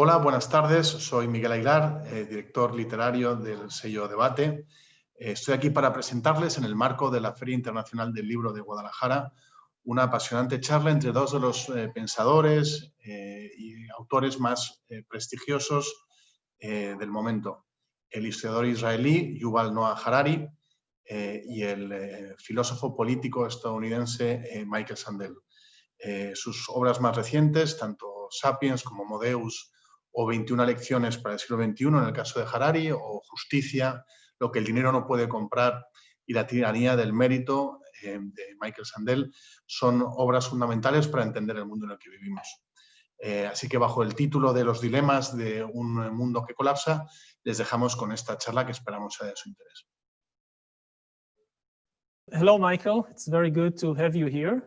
Hola, buenas tardes. Soy Miguel Aguilar, director literario del sello Debate. Estoy aquí para presentarles, en el marco de la Feria Internacional del Libro de Guadalajara, una apasionante charla entre dos de los pensadores y autores más prestigiosos del momento. El historiador israelí Yuval Noah Harari y el filósofo político estadounidense Michael Sandel. Sus obras más recientes, tanto Sapiens como Modeus o 21 lecciones para el siglo XXI, en el caso de Harari, o Justicia, lo que el dinero no puede comprar y la tiranía del mérito, de Michael Sandel, son obras fundamentales para entender el mundo en el que vivimos. Así que bajo el título de los dilemas de un mundo que colapsa, les dejamos con esta charla que esperamos sea de su interés. Hello, Michael. It's very good to have you here.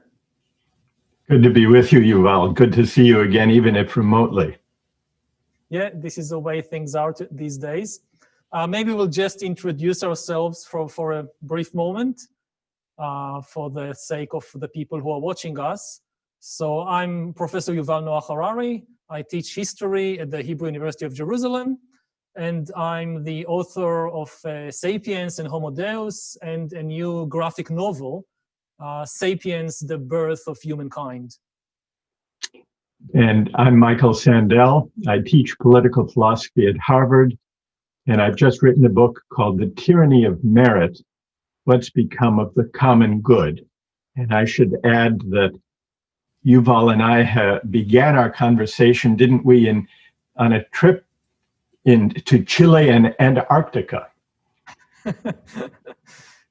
Good to be with you, Yuval. Good to see you again, even if remotely. Yeah, this is the way things are these days. Maybe we'll just introduce ourselves for a brief moment for the sake of the people who are watching us. So I'm Professor Yuval Noah Harari. I teach history at the Hebrew University of Jerusalem, and I'm the author of Sapiens and Homo Deus and a new graphic novel, Sapiens, The Birth of Humankind. And I'm Michael Sandel. I teach political philosophy at Harvard, and I've just written a book called The Tyranny of Merit, What's Become of the Common Good. And I should add that Yuval and I began our conversation, didn't we, on a trip to Chile and Antarctica.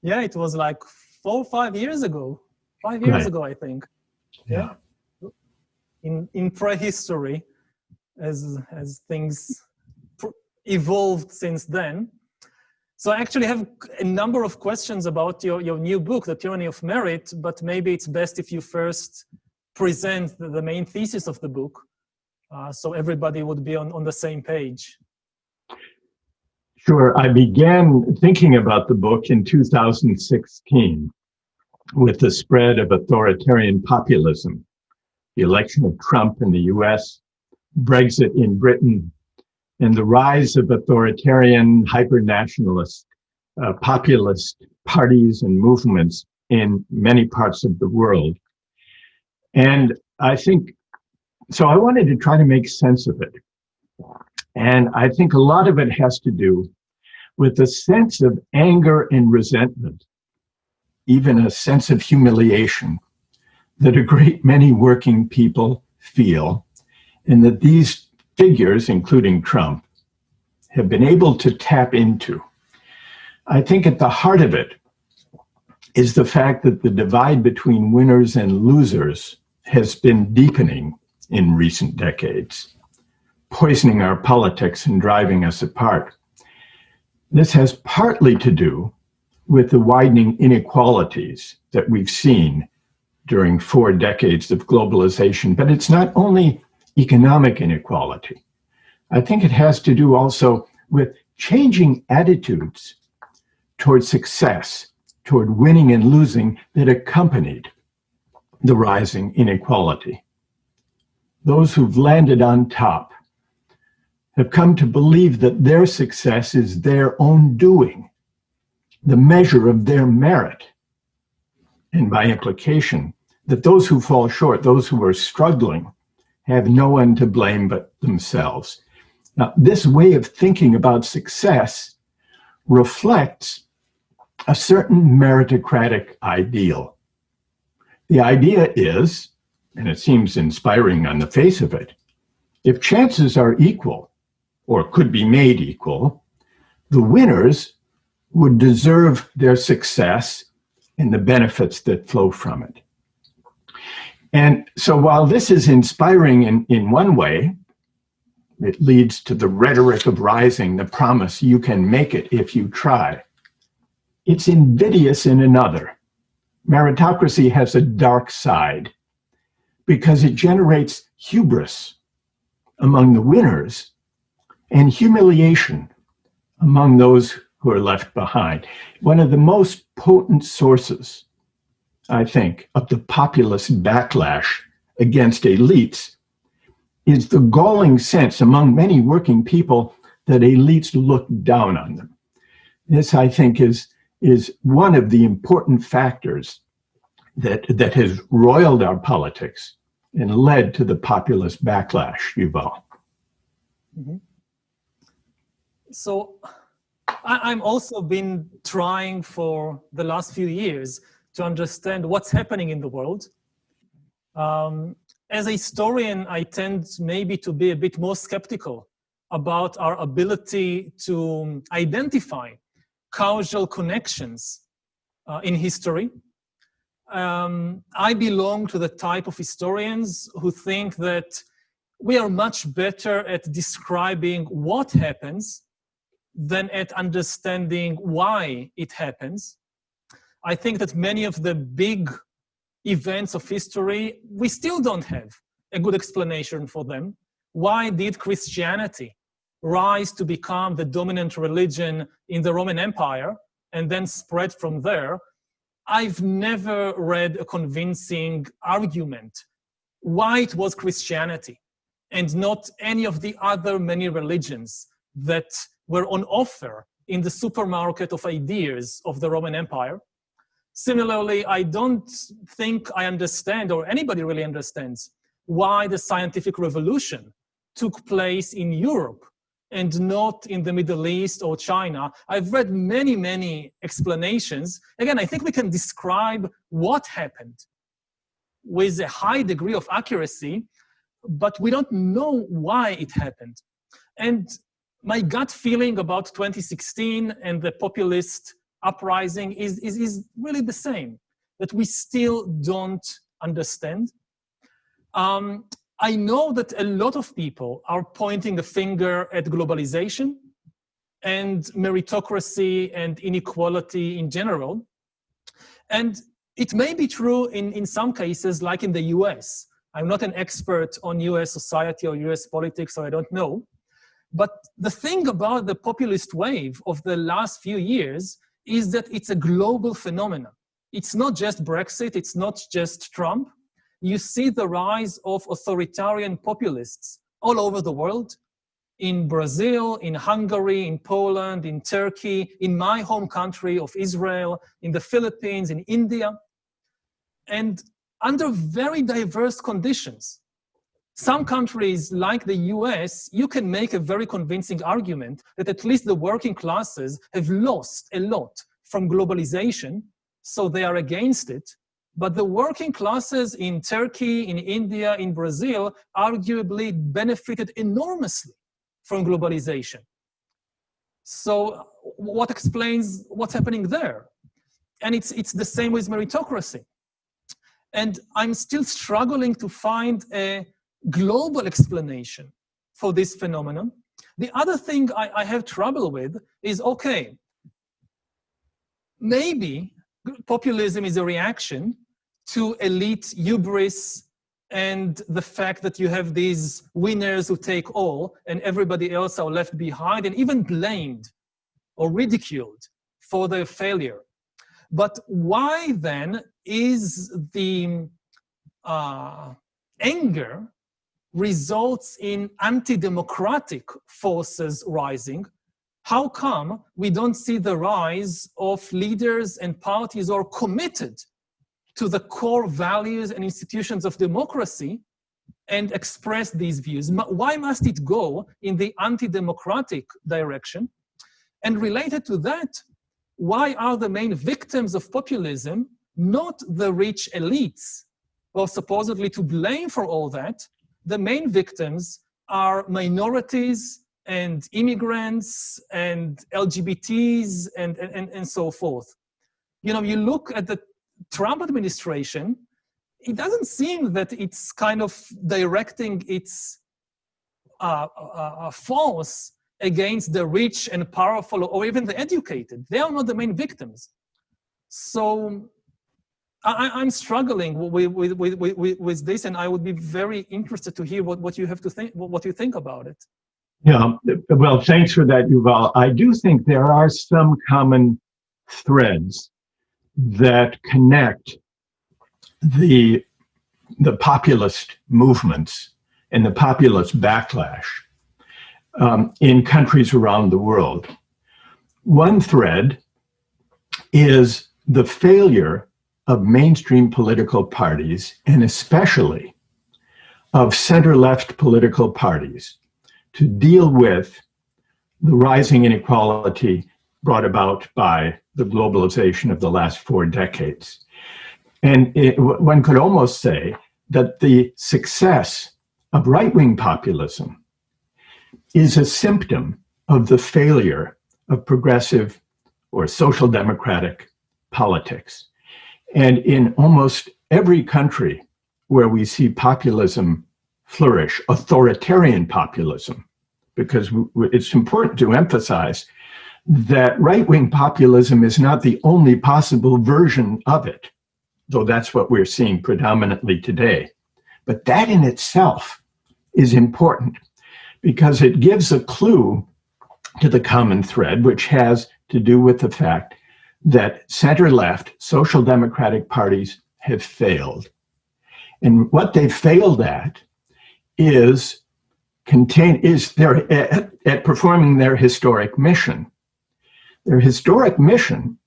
Yeah, it was like 4 or 5 years ago. 5 years ago, I think. Yeah. In prehistory, as things evolved since then. So I actually have a number of questions about your new book, The Tyranny of Merit, but maybe it's best if you first present the main thesis of the book, so everybody would be on the same page. Sure. I began thinking about the book in 2016 with the spread of authoritarian populism, the election of Trump in the US, Brexit in Britain, and the rise of authoritarian, hyper-nationalist, populist parties and movements in many parts of the world. And I wanted to try to make sense of it. And I think a lot of it has to do with a sense of anger and resentment, even a sense of humiliation that a great many working people feel, and that these figures, including Trump, have been able to tap into. I think at the heart of it is the fact that the divide between winners and losers has been deepening in recent decades, poisoning our politics and driving us apart. This has partly to do with the widening inequalities that we've seen during 4 decades of globalization, but it's not only economic inequality. I think it has to do also with changing attitudes toward success, toward winning and losing that accompanied the rising inequality. Those who've landed on top have come to believe that their success is their own doing, the measure of their merit, and by implication, that those who fall short, those who are struggling, have no one to blame but themselves. Now, this way of thinking about success reflects a certain meritocratic ideal. The idea is, and it seems inspiring on the face of it, if chances are equal, or could be made equal, the winners would deserve their success and the benefits that flow from it. And so while this is inspiring in one way, it leads to the rhetoric of rising, the promise you can make it if you try. It's invidious in another. Meritocracy has a dark side because it generates hubris among the winners and humiliation among those who are left behind. One of the most potent sources, I think, of the populist backlash against elites is the galling sense among many working people that elites look down on them. This, I think, is one of the important factors that has roiled our politics and led to the populist backlash, Yuval. Mm-hmm. So I'm also been trying for the last few years to understand what's happening in the world. As a historian, I tend maybe to be a bit more skeptical about our ability to identify causal connections in history. I belong to the type of historians who think that we are much better at describing what happens than at understanding why it happens. I think that many of the big events of history, we still don't have a good explanation for them. Why did Christianity rise to become the dominant religion in the Roman Empire and then spread from there? I've never read a convincing argument why it was Christianity and not any of the other many religions that were on offer in the supermarket of ideas of the Roman Empire. Similarly, I don't think I understand, or anybody really understands, why the scientific revolution took place in Europe and not in the Middle East or China. I've read many, many explanations. Again, I think we can describe what happened with a high degree of accuracy, but we don't know why it happened. And my gut feeling about 2016 and the populist uprising is really the same, that we still don't understand. I know that a lot of people are pointing a finger at globalization and meritocracy and inequality in general. And it may be true in some cases, like in the US. I'm not an expert on US society or US politics, so I don't know. But the thing about the populist wave of the last few years is that it's a global phenomenon. It's not just Brexit, it's not just Trump. You see the rise of authoritarian populists all over the world, in Brazil, in Hungary, in Poland, in Turkey, in my home country of Israel, in the Philippines, in India, and under very diverse conditions. Some countries, like the US, you can make a very convincing argument that at least the working classes have lost a lot from globalization, so they are against it. But the working classes in Turkey, in India, in Brazil, arguably benefited enormously from globalization. So what explains what's happening there? And it's the same with meritocracy. And I'm still struggling to find a global explanation for this phenomenon. The other thing I have trouble with is, okay, maybe populism is a reaction to elite hubris and the fact that you have these winners who take all and everybody else are left behind and even blamed or ridiculed for their failure. But why then is the anger results in anti-democratic forces rising? How come we don't see the rise of leaders and parties who are committed to the core values and institutions of democracy and express these views? Why must it go in the anti-democratic direction? And related to that, why are the main victims of populism not the rich elites who are supposedly to blame for all that? The main victims are minorities and immigrants and LGBTs and so forth. You know, you look at the Trump administration, it doesn't seem that it's kind of directing its force against the rich and powerful or even the educated. They are not the main victims. So I'm struggling with this, and I would be very interested to hear what you have to think, what you think about it. Yeah, well, thanks for that, Yuval. I do think there are some common threads that connect the populist movements and the populist backlash in countries around the world. One thread is the failure of mainstream political parties, and especially of center-left political parties, to deal with the rising inequality brought about by the globalization of the last 4 decades. And one could almost say that the success of right-wing populism is a symptom of the failure of progressive or social democratic politics. And in almost every country where we see populism flourish, authoritarian populism, because it's important to emphasize that right-wing populism is not the only possible version of it, though that's what we're seeing predominantly today. But that in itself is important because it gives a clue to the common thread, which has to do with the fact that center-left social democratic parties have failed. And what they've failed at is at performing their historic mission. Their historic mission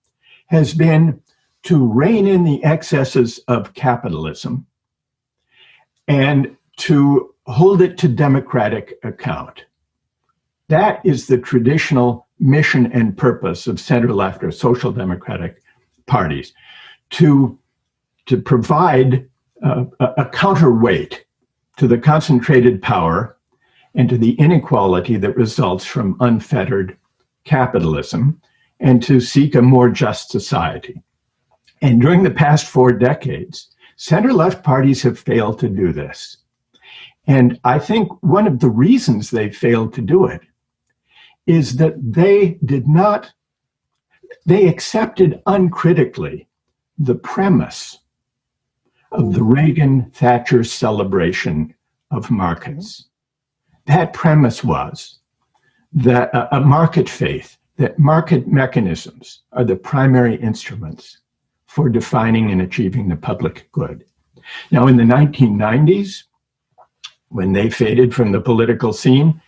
has been to rein in the excesses of capitalism and to hold it to democratic account. That is the traditional mission and purpose of center-left or social democratic parties, to provide a counterweight to the concentrated power and to the inequality that results from unfettered capitalism, and to seek a more just society. And during the past 4 decades, center-left parties have failed to do this. And I think one of the reasons they failed to do it is that they accepted uncritically the premise of the Reagan-Thatcher celebration of markets. That premise was that a market faith, that market mechanisms are the primary instruments for defining and achieving the public good. Now, in the 1990s, when they faded from the political scene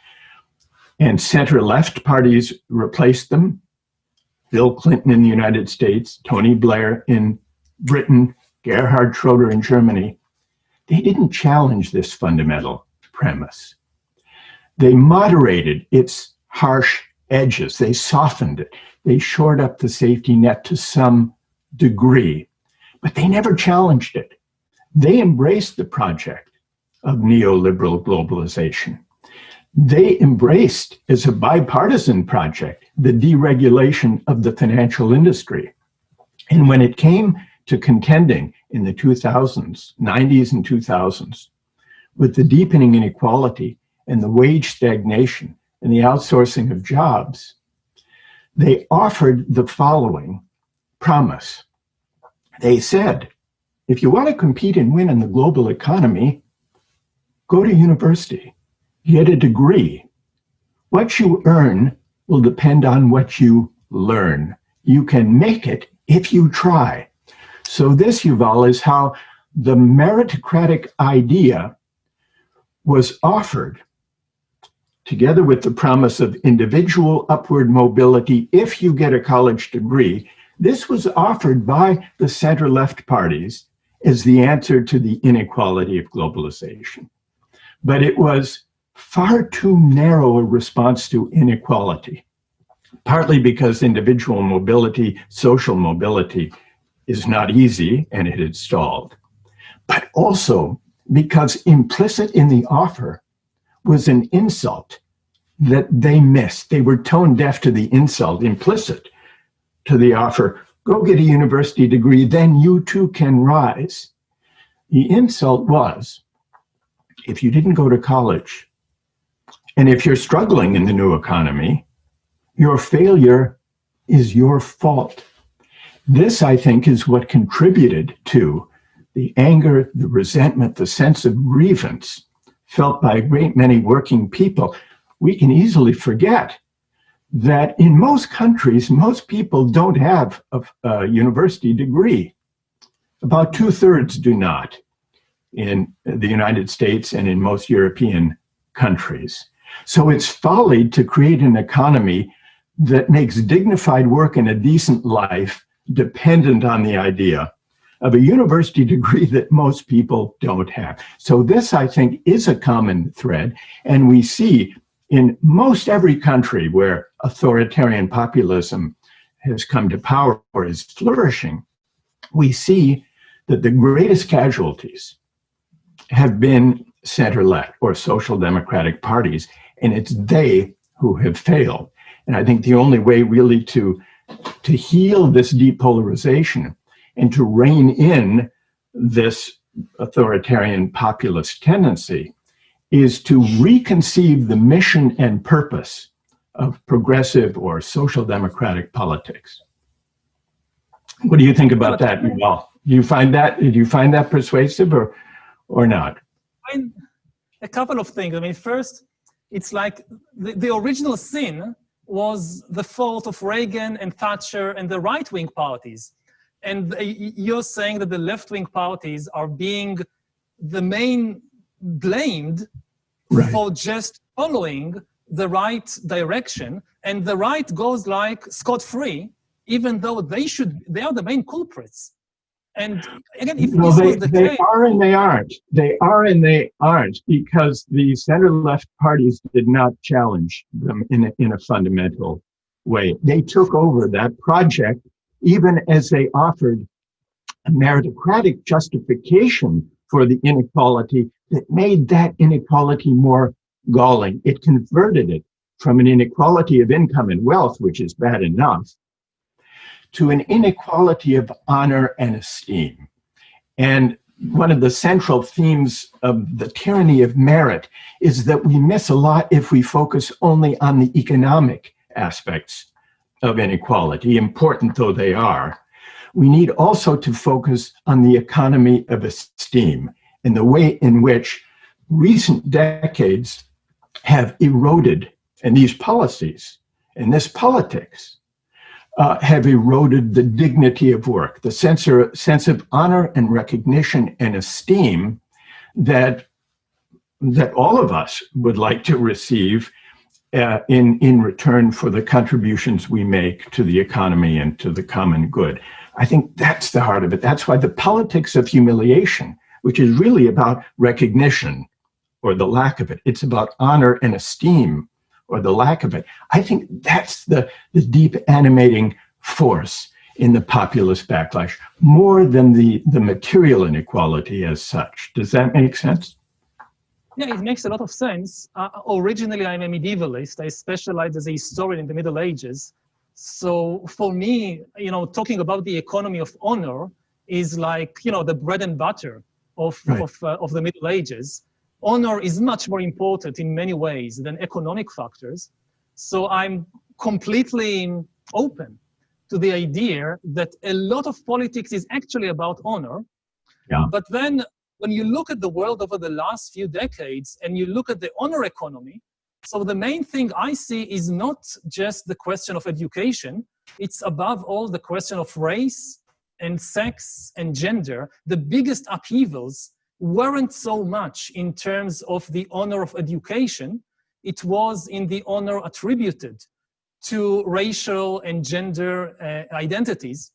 and center-left parties replaced them, Bill Clinton in the United States, Tony Blair in Britain, Gerhard Schroeder in Germany, they didn't challenge this fundamental premise. They moderated its harsh edges. They softened it. They shored up the safety net to some degree, but they never challenged it. They embraced the project of neoliberal globalization. They embraced, as a bipartisan project, the deregulation of the financial industry. And when it came to contending in the 2000s, 90s and 2000s, with the deepening inequality and the wage stagnation and the outsourcing of jobs, they offered the following promise. They said, if you want to compete and win in the global economy, go to university, get a degree. What you earn will depend on what you learn. You can make it if you try. So this, Yuval, is how the meritocratic idea was offered, together with the promise of individual upward mobility if you get a college degree. This was offered by the center-left parties as the answer to the inequality of globalization. But it was far too narrow a response to inequality, partly because individual mobility, social mobility, is not easy and it had stalled, but also because implicit in the offer was an insult that they missed. They were tone deaf to the insult implicit to the offer. Go get a university degree, then you too can rise. The insult was, if you didn't go to college, and if you're struggling in the new economy, your failure is your fault. This, I think, is what contributed to the anger, the resentment, the sense of grievance felt by a great many working people. We can easily forget that in most countries, most people don't have a university degree. About 2/3 do not. in the United States and in most European countries. So it's folly to create an economy that makes dignified work and a decent life dependent on the idea of a university degree that most people don't have. So this, I think, is a common thread. And we see in most every country where authoritarian populism has come to power or is flourishing, we see that the greatest casualties have been center-left or social democratic parties, and it's they who have failed. And I think the only way really to heal this depolarization and to rein in this authoritarian populist tendency is to reconceive the mission and purpose of progressive or social democratic politics. What do you think about that, Yuval? Did you find that persuasive or not? A couple of things. I mean, first, it's like the original sin was the fault of Reagan and Thatcher and the right-wing parties. And you're saying that the left-wing parties are being the main blamed for just following the right direction, and the right goes like scot-free, even though they are the main culprits. And again, if this was the case, they are and they aren't. They are and they aren't, because the center-left parties did not challenge them in a fundamental way. They took over that project, even as they offered a meritocratic justification for the inequality that made that inequality more galling. It converted it from an inequality of income and wealth, which is bad enough, to an inequality of honor and esteem. And one of the central themes of the tyranny of merit is that we miss a lot if we focus only on the economic aspects of inequality, important though they are. We need also to focus on the economy of esteem and the way in which recent decades have eroded, and these policies and this politics have eroded the dignity of work, the sense of honor and recognition and esteem that all of us would like to receive in return for the contributions we make to the economy and to the common good. I think that's the heart of it. That's why the politics of humiliation, which is really about recognition or the lack of it, it's about honor and esteem or the lack of it. I think that's the deep animating force in the populist backlash, more than the material inequality as such. Does that make sense? Yeah, it makes a lot of sense. Originally, I'm a medievalist. I specialize as a historian in the Middle Ages. So for me, talking about the economy of honor is like, the bread and butter of the Middle Ages. Honor is much more important in many ways than economic factors. So I'm completely open to the idea that a lot of politics is actually about honor. Yeah. But then when you look at the world over the last few decades and you look at the honor economy, so the main thing I see is not just the question of education, it's above all the question of race and sex and gender. The biggest upheavals weren't so much in terms of the honor of education, it was in the honor attributed to racial and gender identities.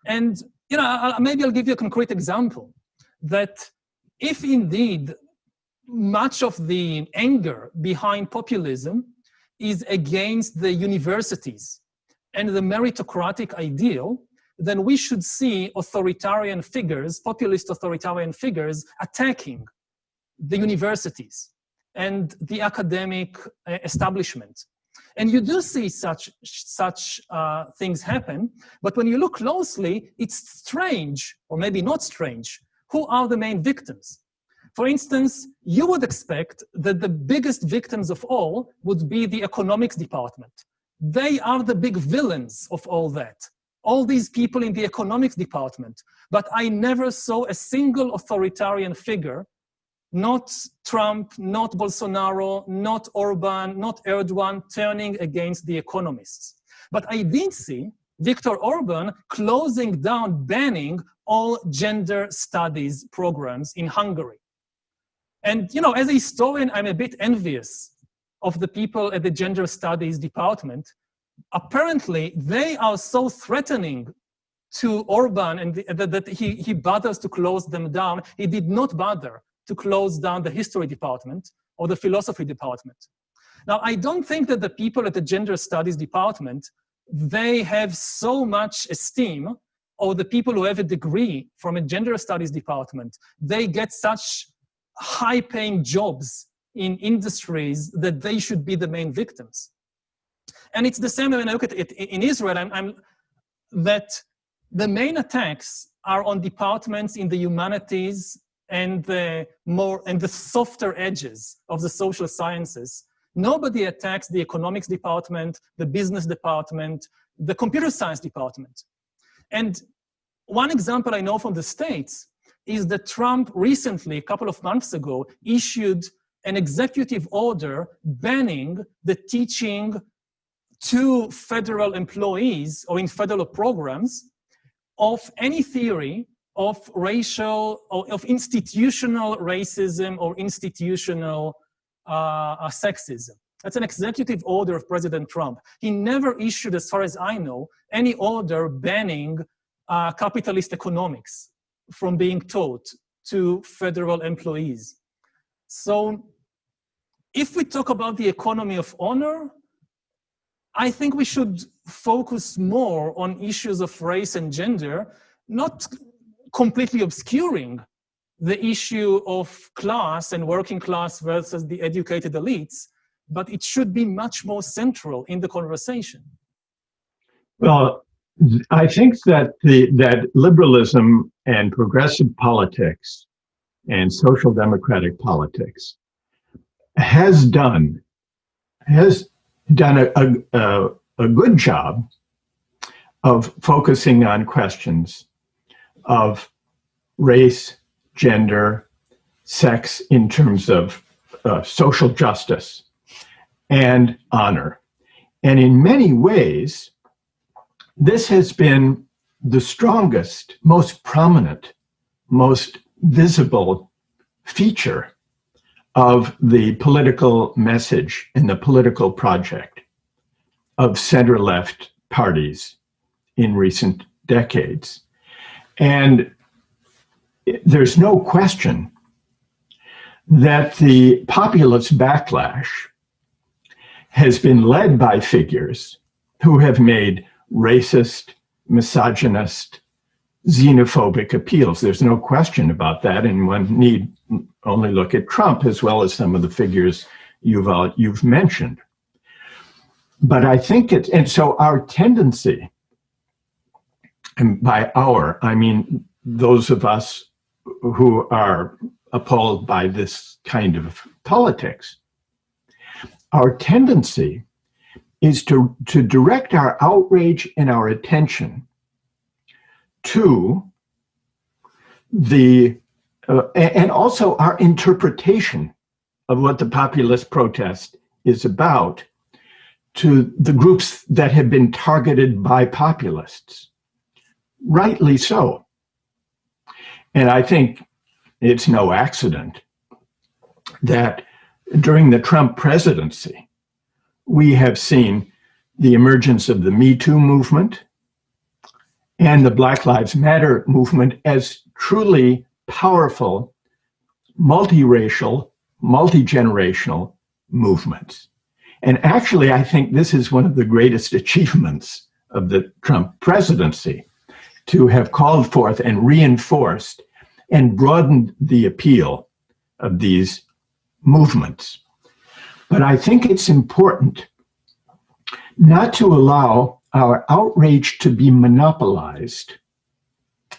And maybe I'll give you a concrete example, that if indeed much of the anger behind populism is against the universities and the meritocratic ideal, then we should see authoritarian figures, populist authoritarian figures, attacking the universities and the academic establishment. And you do see such things happen, but when you look closely, it's strange, or maybe not strange, who are the main victims? For instance, you would expect that the biggest victims of all would be the economics department. They are the big villains of all that. All these people in the economics department. But I never saw a single authoritarian figure, not Trump, not Bolsonaro, not Orban, not Erdogan, turning against the economists. But I did see Viktor Orban closing down, banning all gender studies programs in Hungary. And as a historian, I'm a bit envious of the people at the gender studies department. Apparently, they are so threatening to Orban and that he bothers to close them down. He did not bother to close down the history department or the philosophy department. Now, I don't think that the people at the gender studies department, they have so much esteem, or the people who have a degree from a gender studies department, they get such high-paying jobs in industries that they should be the main victims. And it's the same when I look at it in Israel, that the main attacks are on departments in the humanities and the softer edges of the social sciences. Nobody attacks the economics department, the business department, the computer science department. And one example I know from the States is that Trump recently, a couple of months ago, issued an executive order banning the teaching to federal employees or in federal programs of any theory of racial or of institutional racism or institutional sexism. That's an executive order of President Trump. He never issued, as far as I know, any order banning capitalist economics from being taught to federal employees. So if we talk about the economy of honor, I think we should focus more on issues of race and gender, not completely obscuring the issue of class and working class versus the educated elites, but it should be much more central in the conversation. Well, I think that that liberalism and progressive politics and social democratic politics has done a good job of focusing on questions of race, gender, sex in terms of social justice and honor. And in many ways, this has been the strongest, most prominent, most visible feature of the political message and the political project of center-left parties in recent decades. And there's no question that the populist backlash has been led by figures who have made racist, misogynist, xenophobic appeals. There's no question about that, and one need only look at Trump as well as some of the figures you've mentioned. But I think and so our tendency, and by our, I mean those of us who are appalled by this kind of politics, our tendency is to direct our outrage and our attention to the, and also our interpretation of what the populist protest is about, to the groups that have been targeted by populists. Rightly so. And I think it's no accident that during the Trump presidency, we have seen the emergence of the Me Too movement and the Black Lives Matter movement as truly powerful, multiracial, multi-generational movements. And actually, I think this is one of the greatest achievements of the Trump presidency, to have called forth and reinforced and broadened the appeal of these movements. But I think it's important not to allow our outrage to be monopolized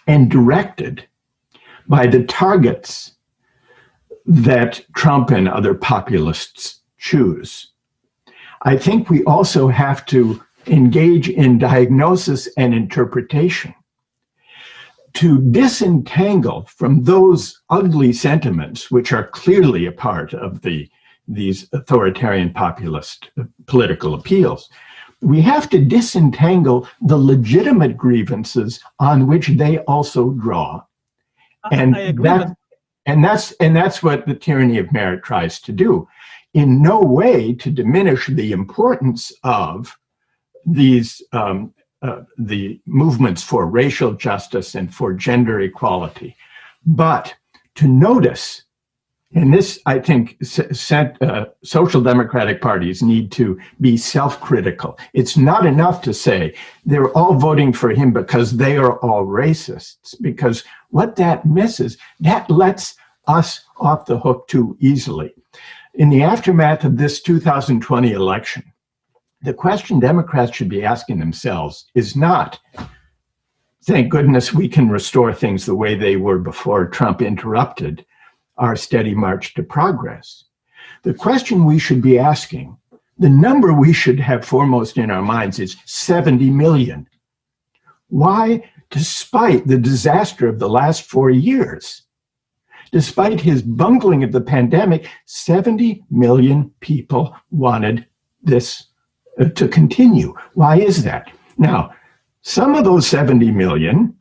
and directed by the targets that Trump and other populists choose. I think we also have to engage in diagnosis and interpretation to disentangle from those ugly sentiments, which are clearly a part of these authoritarian populist political appeals, we have to disentangle the legitimate grievances on which they also draw. And I agree, that's what the tyranny of merit tries to do. In no way to diminish the importance of these the movements for racial justice and for gender equality, but to notice, and this I think social democratic parties need to be self-critical. It's not enough to say they're all voting for him because they are all racists, because what that misses, that lets us off the hook too easily. In the aftermath of this 2020 election, the question Democrats should be asking themselves is not, thank goodness we can restore things the way they were before Trump interrupted our steady march to progress. The question we should be asking, the number we should have foremost in our minds is 70 million. Why, despite the disaster of the last 4 years, despite his bungling of the pandemic, 70 million people wanted this to continue? Why is that? Now, some of those 70 million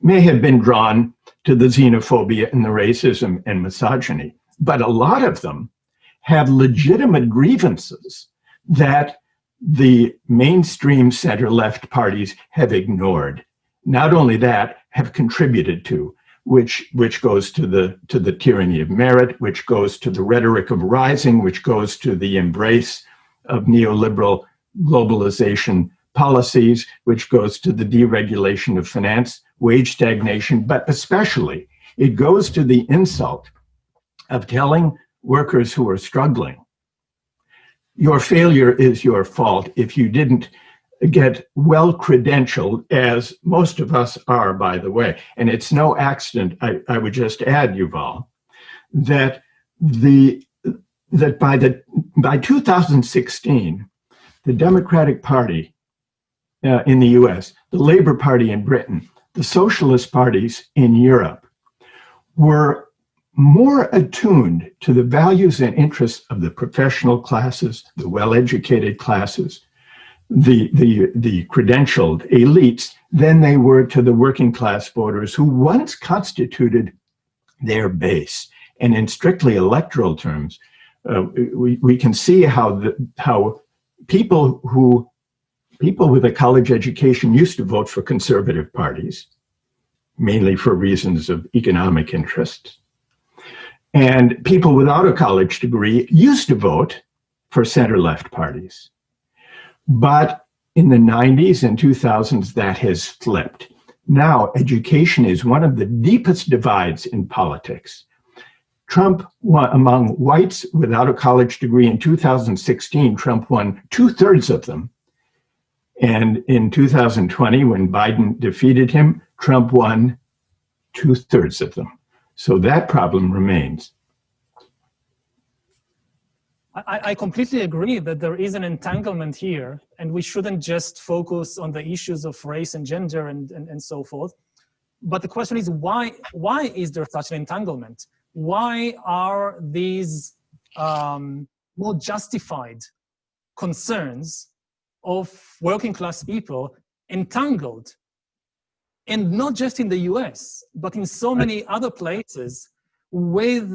may have been drawn to the xenophobia and the racism and misogyny, but a lot of them have legitimate grievances that the mainstream center-left parties have ignored. Not only that, have contributed to, which goes to the tyranny of merit, which goes to the rhetoric of rising, which goes to the embrace of neoliberal globalization policies, which goes to the deregulation of finance, wage stagnation, but especially it goes to the insult of telling workers who are struggling, your failure is your fault if you didn't get well credentialed, as most of us are, by the way. And it's no accident, I would just add, Yuval, that by 2016, the Democratic Party in the US, the Labour Party in Britain, the socialist parties in Europe were more attuned to the values and interests of the professional classes, the well-educated classes, the credentialed elites than they were to the working class voters who once constituted their base. And in strictly electoral terms, we can see how people with a college education used to vote for conservative parties, mainly for reasons of economic interest. And people without a college degree used to vote for center-left parties. But in the 90s and 2000s, that has flipped. Now, education is one of the deepest divides in politics. Trump won among whites without a college degree in 2016. Trump won 2/3 of them. And in 2020, when Biden defeated him, Trump won 2/3 of them. So that problem remains. I completely agree that there is an entanglement here, and we shouldn't just focus on the issues of race and gender and so forth. But the question is, why is there such an entanglement? Why are these more justified concerns of working class people entangled, and not just in the US, but in so many other places, with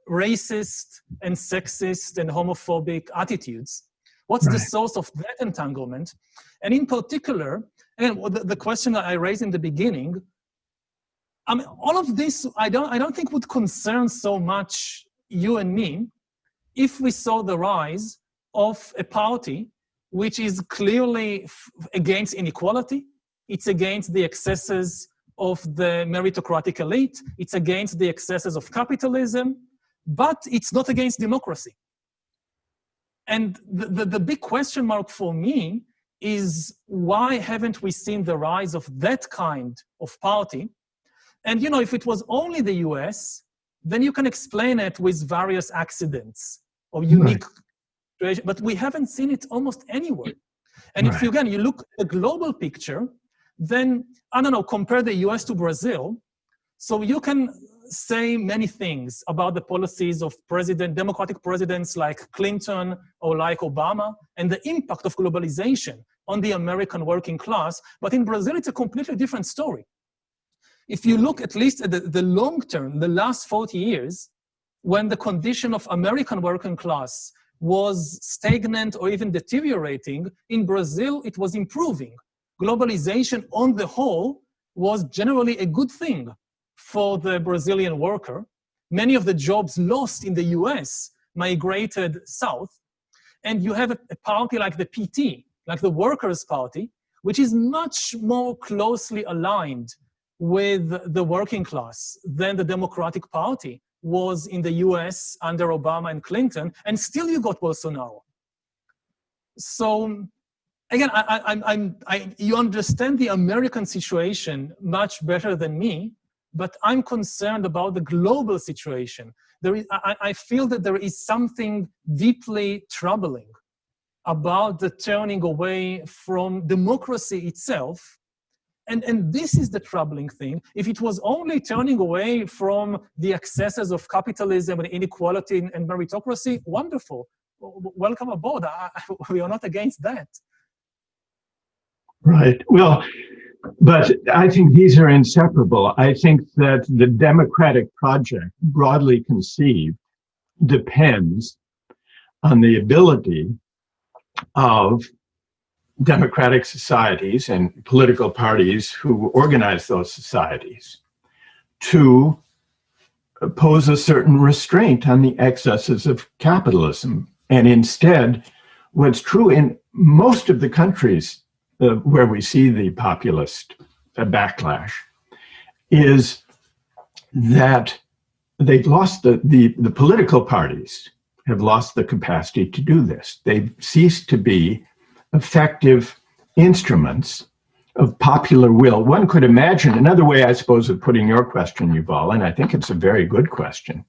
racist and sexist and homophobic attitudes? What's the source of that entanglement? And in particular, again, the question that I raised in the beginning, I mean, all of this, I don't think would concern so much you and me if we saw the rise of a party which is clearly against inequality. It's against the excesses of the meritocratic elite. It's against the excesses of capitalism, but it's not against democracy. And the big question mark for me is, why haven't we seen the rise of that kind of party? And, you know, if it was only the US, then you can explain it with various accidents or unique situations, but we haven't seen it almost anywhere. And if you, again, you look at the global picture, then, I don't know, compare the US to Brazil. So you can say many things about the policies of democratic presidents like Clinton or like Obama, and the impact of globalization on the American working class. But in Brazil, it's a completely different story. If you look at least at the long term, the last 40 years, when the condition of American working class was stagnant or even deteriorating, in Brazil, it was improving. Globalization on the whole was generally a good thing for the Brazilian worker. Many of the jobs lost in the US migrated south. And you have a party like the PT, like the Workers' Party, which is much more closely aligned with the working class than the Democratic Party was in the US under Obama and Clinton, and still you got Bolsonaro. So again, you understand the American situation much better than me, but I'm concerned about the global situation. I feel that there is something deeply troubling about the turning away from democracy itself. And this is the troubling thing. If it was only turning away from the excesses of capitalism and inequality and meritocracy, wonderful. Welcome aboard. We are not against that. Right. Well, but I think these are inseparable. I think that the democratic project, broadly conceived, depends on the ability of democratic societies and political parties who organize those societies to pose a certain restraint on the excesses of capitalism. And instead, what's true in most of the countries where we see the populist backlash is that they've lost the political parties have lost the capacity to do this. They've ceased to be effective instruments of popular will. One could imagine, another way, I suppose, of putting your question, Yuval, and I think it's a very good question,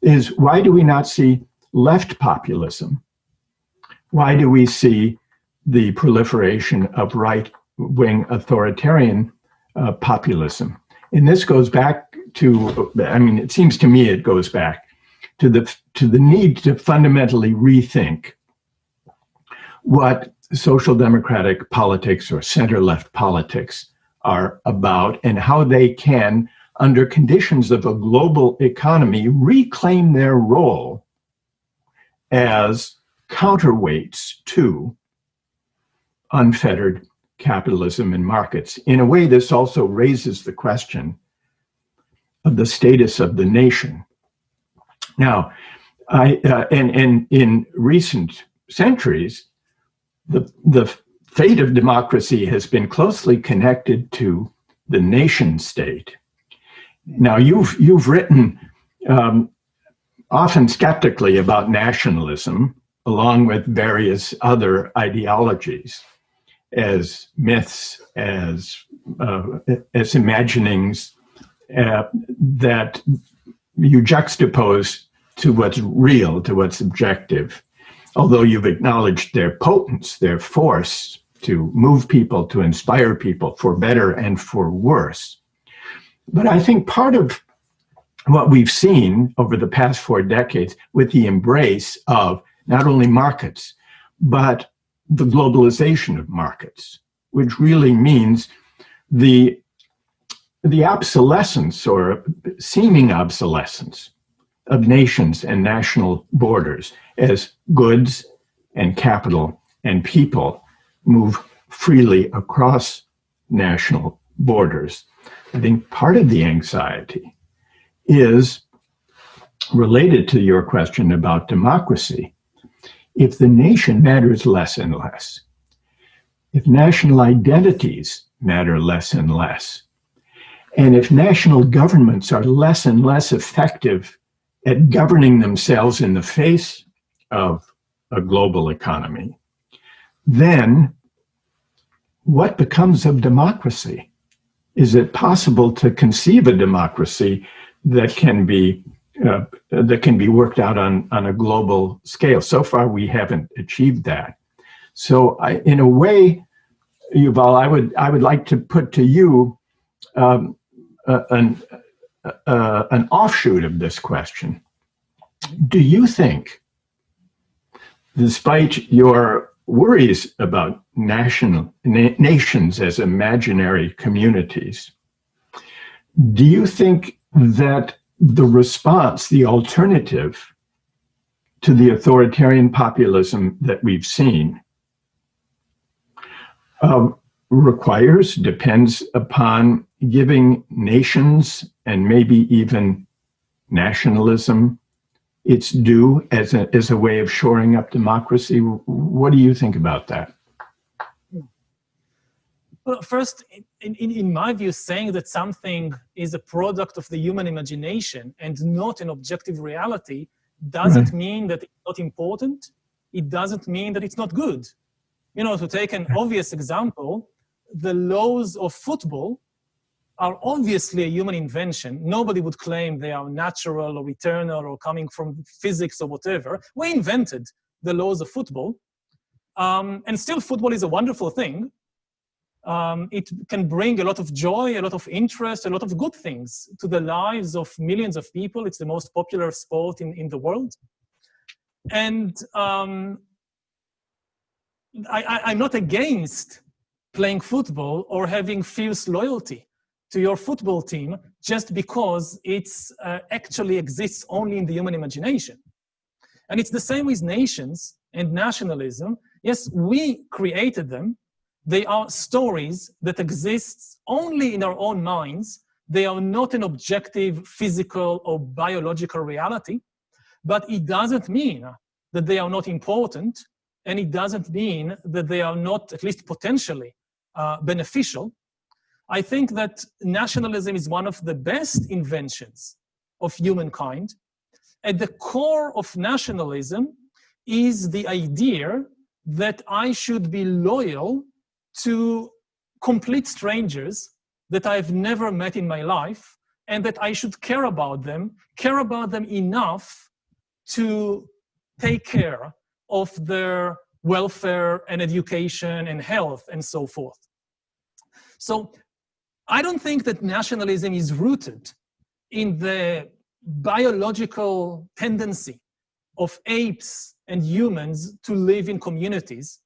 is why do we not see left populism? Why do we see the proliferation of right-wing authoritarian populism? And this goes back to, I mean, it seems to me it goes back to the need to fundamentally rethink what social democratic politics or center-left politics are about and how they can, under conditions of a global economy, reclaim their role as counterweights to unfettered capitalism and markets. In a way, this also raises the question of the status of the nation. Now, and in recent centuries, the fate of democracy has been closely connected to the nation state. Now, you've written often skeptically about nationalism, along with various other ideologies, as myths, as imaginings that you juxtapose to what's real, to what's objective. Although you've acknowledged their potence, their force to move people, to inspire people for better and for worse. But I think part of what we've seen over the past 4 decades with the embrace of not only markets, but the globalization of markets, which really means the obsolescence or seeming obsolescence of nations and national borders as goods and capital and people move freely across national borders. I think part of the anxiety is related to your question about democracy. If the nation matters less and less, if national identities matter less and less, and if national governments are less and less effective at governing themselves in the face of a global economy, then what becomes of democracy? Is it possible to conceive a democracy that can be worked out on a global scale? So far, we haven't achieved that. So, in a way, Yuval, I would like to put to you an offshoot of this question. Do you think, despite your worries about nations as imaginary communities, do you think that the response, the alternative to the authoritarian populism that we've seen depends upon giving nations and maybe even nationalism its due as a way of shoring up democracy? What do you think about that? Well, first, in my view, saying that something is a product of the human imagination and not an objective reality doesn't mean that it's not important. It doesn't mean that it's not good. You know, to take an obvious example, the laws of football are obviously a human invention. Nobody would claim they are natural or eternal or coming from physics or whatever. We invented the laws of football. And still, football is a wonderful thing. It can bring a lot of joy, a lot of interest, a lot of good things to the lives of millions of people. It's the most popular sport in the world. And I'm not against playing football or having fierce loyalty to your football team just because it's actually exists only in the human imagination. And it's the same with nations and nationalism. Yes, we created them. They are stories that exist only in our own minds. They are not an objective physical or biological reality, but it doesn't mean that they are not important, and it doesn't mean that they are not at least potentially beneficial. I think that nationalism is one of the best inventions of humankind. At the core of nationalism is the idea that I should be loyal to complete strangers that I've never met in my life, and that I should care about them enough to take care of their welfare and education and health and so forth. So I don't think that nationalism is rooted in the biological tendency of apes and humans to live in communities,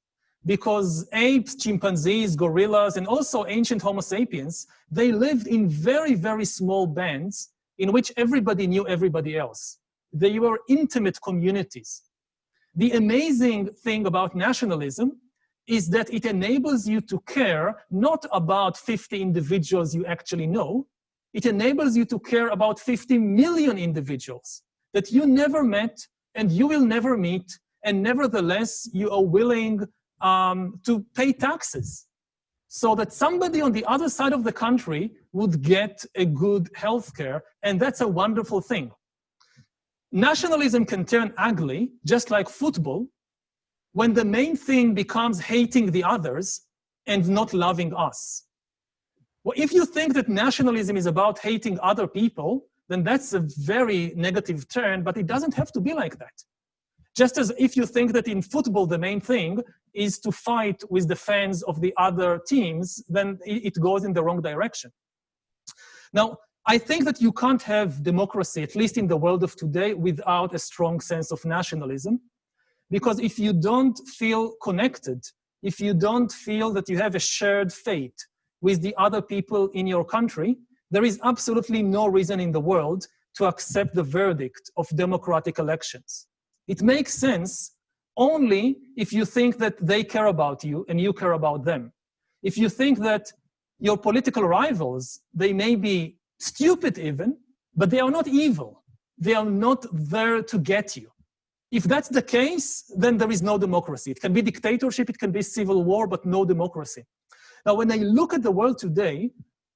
because apes, chimpanzees, gorillas, and also ancient Homo sapiens, they lived in very, very small bands in which everybody knew everybody else. They were intimate communities. The amazing thing about nationalism is that it enables you to care not about 50 individuals you actually know. It enables you to care about 50 million individuals that you never met and you will never meet, and nevertheless you are willing to pay taxes so that somebody on the other side of the country would get a good healthcare, and that's a wonderful thing. Nationalism can turn ugly, just like football, when the main thing becomes hating the others and not loving us. Well, if you think that nationalism is about hating other people, then that's a very negative turn, but it doesn't have to be like that. Just as if you think that in football the main thing is to fight with the fans of the other teams, then it goes in the wrong direction. Now, I think that you can't have democracy, at least in the world of today, without a strong sense of nationalism. Because if you don't feel connected, if you don't feel that you have a shared fate with the other people in your country, there is absolutely no reason in the world to accept the verdict of democratic elections. It makes sense only if you think that they care about you and you care about them. If you think that your political rivals, they may be stupid even, but they are not evil. They are not there to get you. If that's the case, then there is no democracy. It can be dictatorship, it can be civil war, but no democracy. Now, when I look at the world today,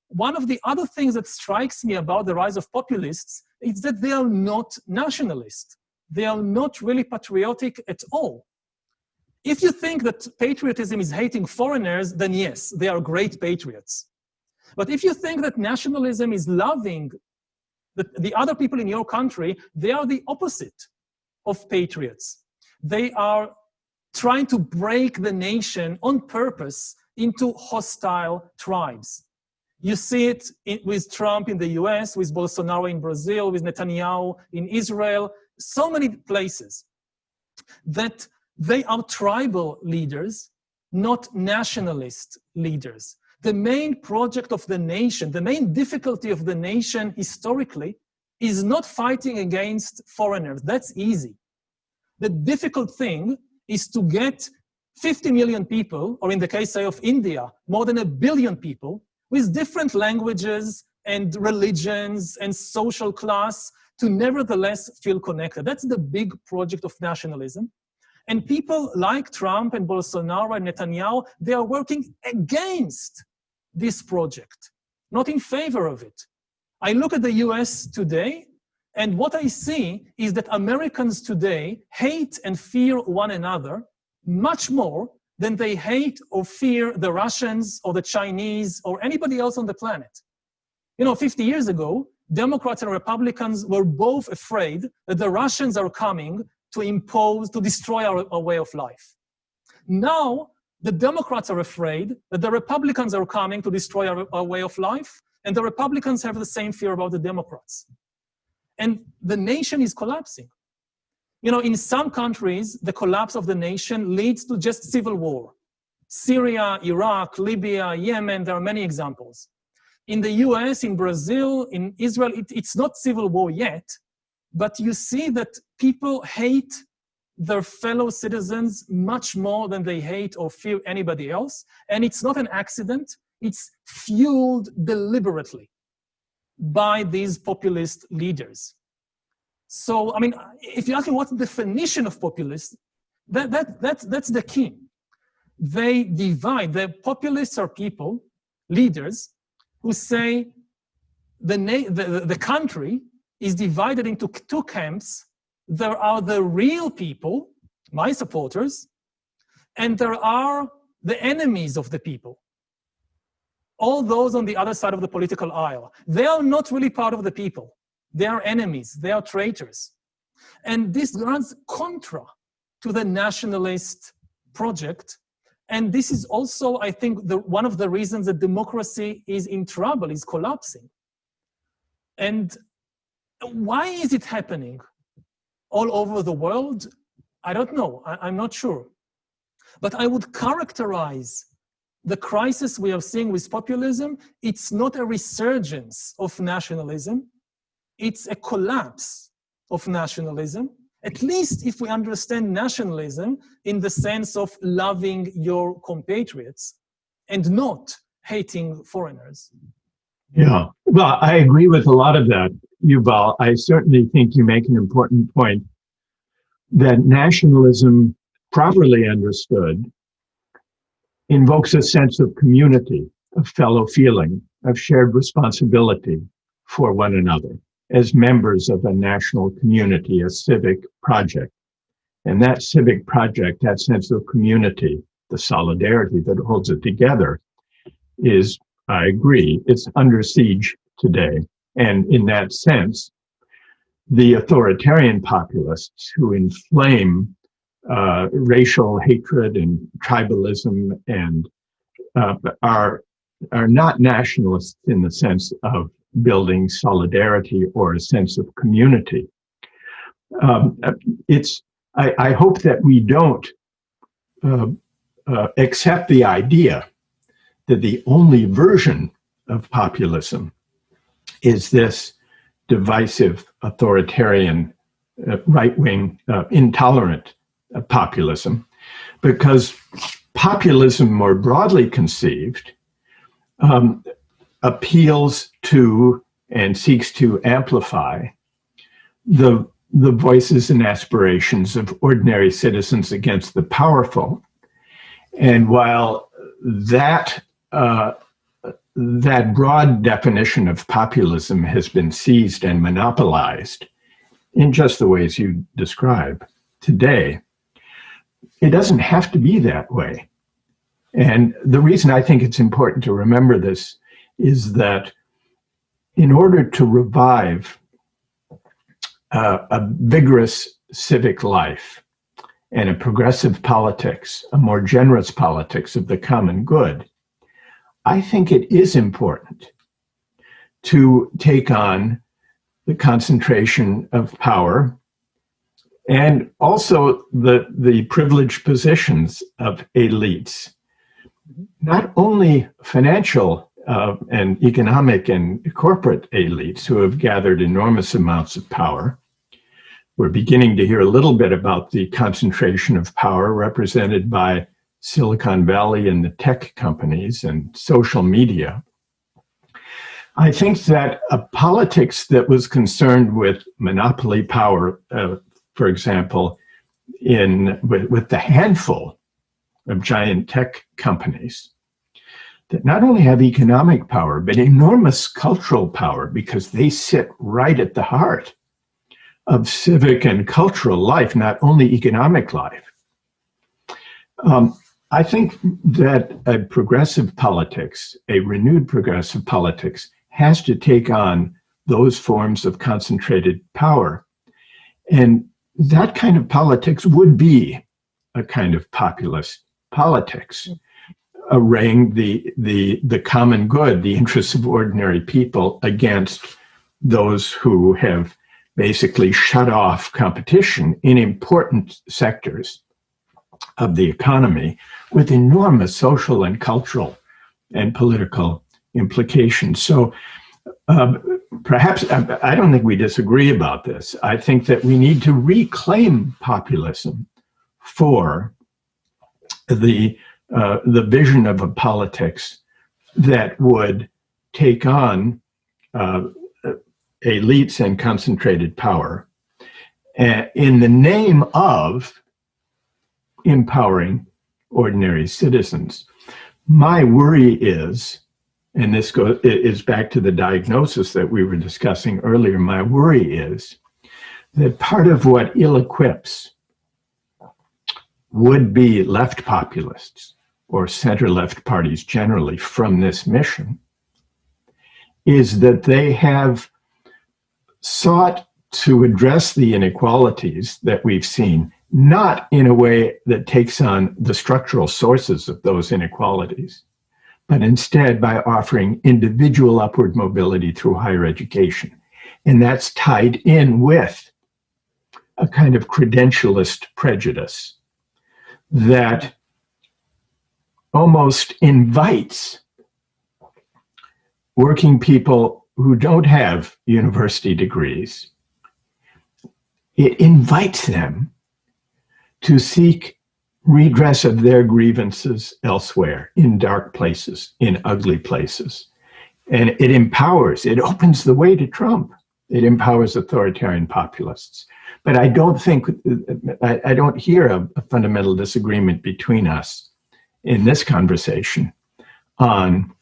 one of the other things that strikes me about the rise of populists is that they are not nationalist. They are not really patriotic at all. If you think that patriotism is hating foreigners, then yes, they are great patriots. But if you think that nationalism is loving the other people in your country, they are the opposite of patriots. They are trying to break the nation on purpose into hostile tribes. You see it with Trump in the US, with Bolsonaro in Brazil, with Netanyahu in Israel, so many places, that they are tribal leaders, not nationalist leaders. The main project of the nation, the main difficulty of the nation historically, is not fighting against foreigners. That's easy. The difficult thing is to get 50 million people, or in the case, say, of India, more than 1 billion people, with different languages and religions and social class, to nevertheless feel connected. That's the big project of nationalism. And people like Trump and Bolsonaro and Netanyahu, they are working against this project, not in favor of it. I look at the US today, and what I see is that Americans today hate and fear one another much more than they hate or fear the Russians or the Chinese or anybody else on the planet. 50 years ago, Democrats and Republicans were both afraid that the Russians are coming to destroy our way of life. Now, the Democrats are afraid that the Republicans are coming to destroy our way of life, and the Republicans have the same fear about the Democrats. And the nation is collapsing. In some countries, the collapse of the nation leads to just civil war. Syria, Iraq, Libya, Yemen, there are many examples. In the US, in Brazil, in Israel, it's not civil war yet, but you see that people hate their fellow citizens much more than they hate or fear anybody else. And it's not an accident. It's fueled deliberately by these populist leaders. So, if you ask me what's the definition of populist, that's the key. They divide. The populists are people, leaders, who say the country is divided into two camps. There are the real people, my supporters, and there are the enemies of the people. All those on the other side of the political aisle. They are not really part of the people. They are enemies, they are traitors. And this runs contra to the nationalist project. And this is also, I think, one of the reasons that democracy is in trouble, is collapsing. And why is it happening all over the world? I don't know, I'm not sure. But I would characterize the crisis we are seeing with populism. It's not a resurgence of nationalism. It's a collapse of nationalism, at least if we understand nationalism in the sense of loving your compatriots and not hating foreigners. Yeah, well, I agree with a lot of that, Yuval. I certainly think you make an important point that nationalism, properly understood, invokes a sense of community, of fellow feeling, of shared responsibility for one another as members of a national community, a civic project. And that civic project, that sense of community, the solidarity that holds it together is, I agree, it's under siege today. And in that sense, the authoritarian populists who inflame racial hatred and tribalism and are not nationalists in the sense of building solidarity or a sense of community. I hope that we don't accept the idea that the only version of populism is this divisive, authoritarian, right-wing, intolerant populism, because populism, more broadly conceived, appeals to and seeks to amplify the voices and aspirations of ordinary citizens against the powerful. And while that broad definition of populism has been seized and monopolized in just the ways you describe today, it doesn't have to be that way. And the reason I think it's important to remember this is that in order to revive a vigorous civic life and a progressive politics, a more generous politics of the common good, I think it is important to take on the concentration of power and also the privileged positions of elites, not only financial and economic and corporate elites who have gathered enormous amounts of power. We're beginning to hear a little bit about the concentration of power represented by Silicon Valley and the tech companies and social media. I think that a politics that was concerned with monopoly power, for example, with the handful of giant tech companies that not only have economic power, but enormous cultural power because they sit right at the heart of civic and cultural life, not only economic life. I think that a progressive politics, a renewed progressive politics, has to take on those forms of concentrated power. And that kind of politics would be a kind of populist politics, arraying the common good, the interests of ordinary people against those who have basically shut off competition in important sectors of the economy with enormous social and cultural and political implications. So perhaps, I don't think we disagree about this. I think that we need to reclaim populism for the vision of a politics that would take on elites and concentrated power in the name of empowering ordinary citizens. My worry is, and this is back to the diagnosis that we were discussing earlier, my worry is that part of what ill-equips would-be left populists or center-left parties generally from this mission is that they have sought to address the inequalities that we've seen, not in a way that takes on the structural sources of those inequalities, but instead by offering individual upward mobility through higher education. And that's tied in with a kind of credentialist prejudice that almost invites working people who don't have university degrees. It invites them to seek redress of their grievances elsewhere, in dark places, in ugly places. And it empowers, it opens the way to Trump. It empowers authoritarian populists. But I don't think, I don't hear a fundamental disagreement between us in this conversation on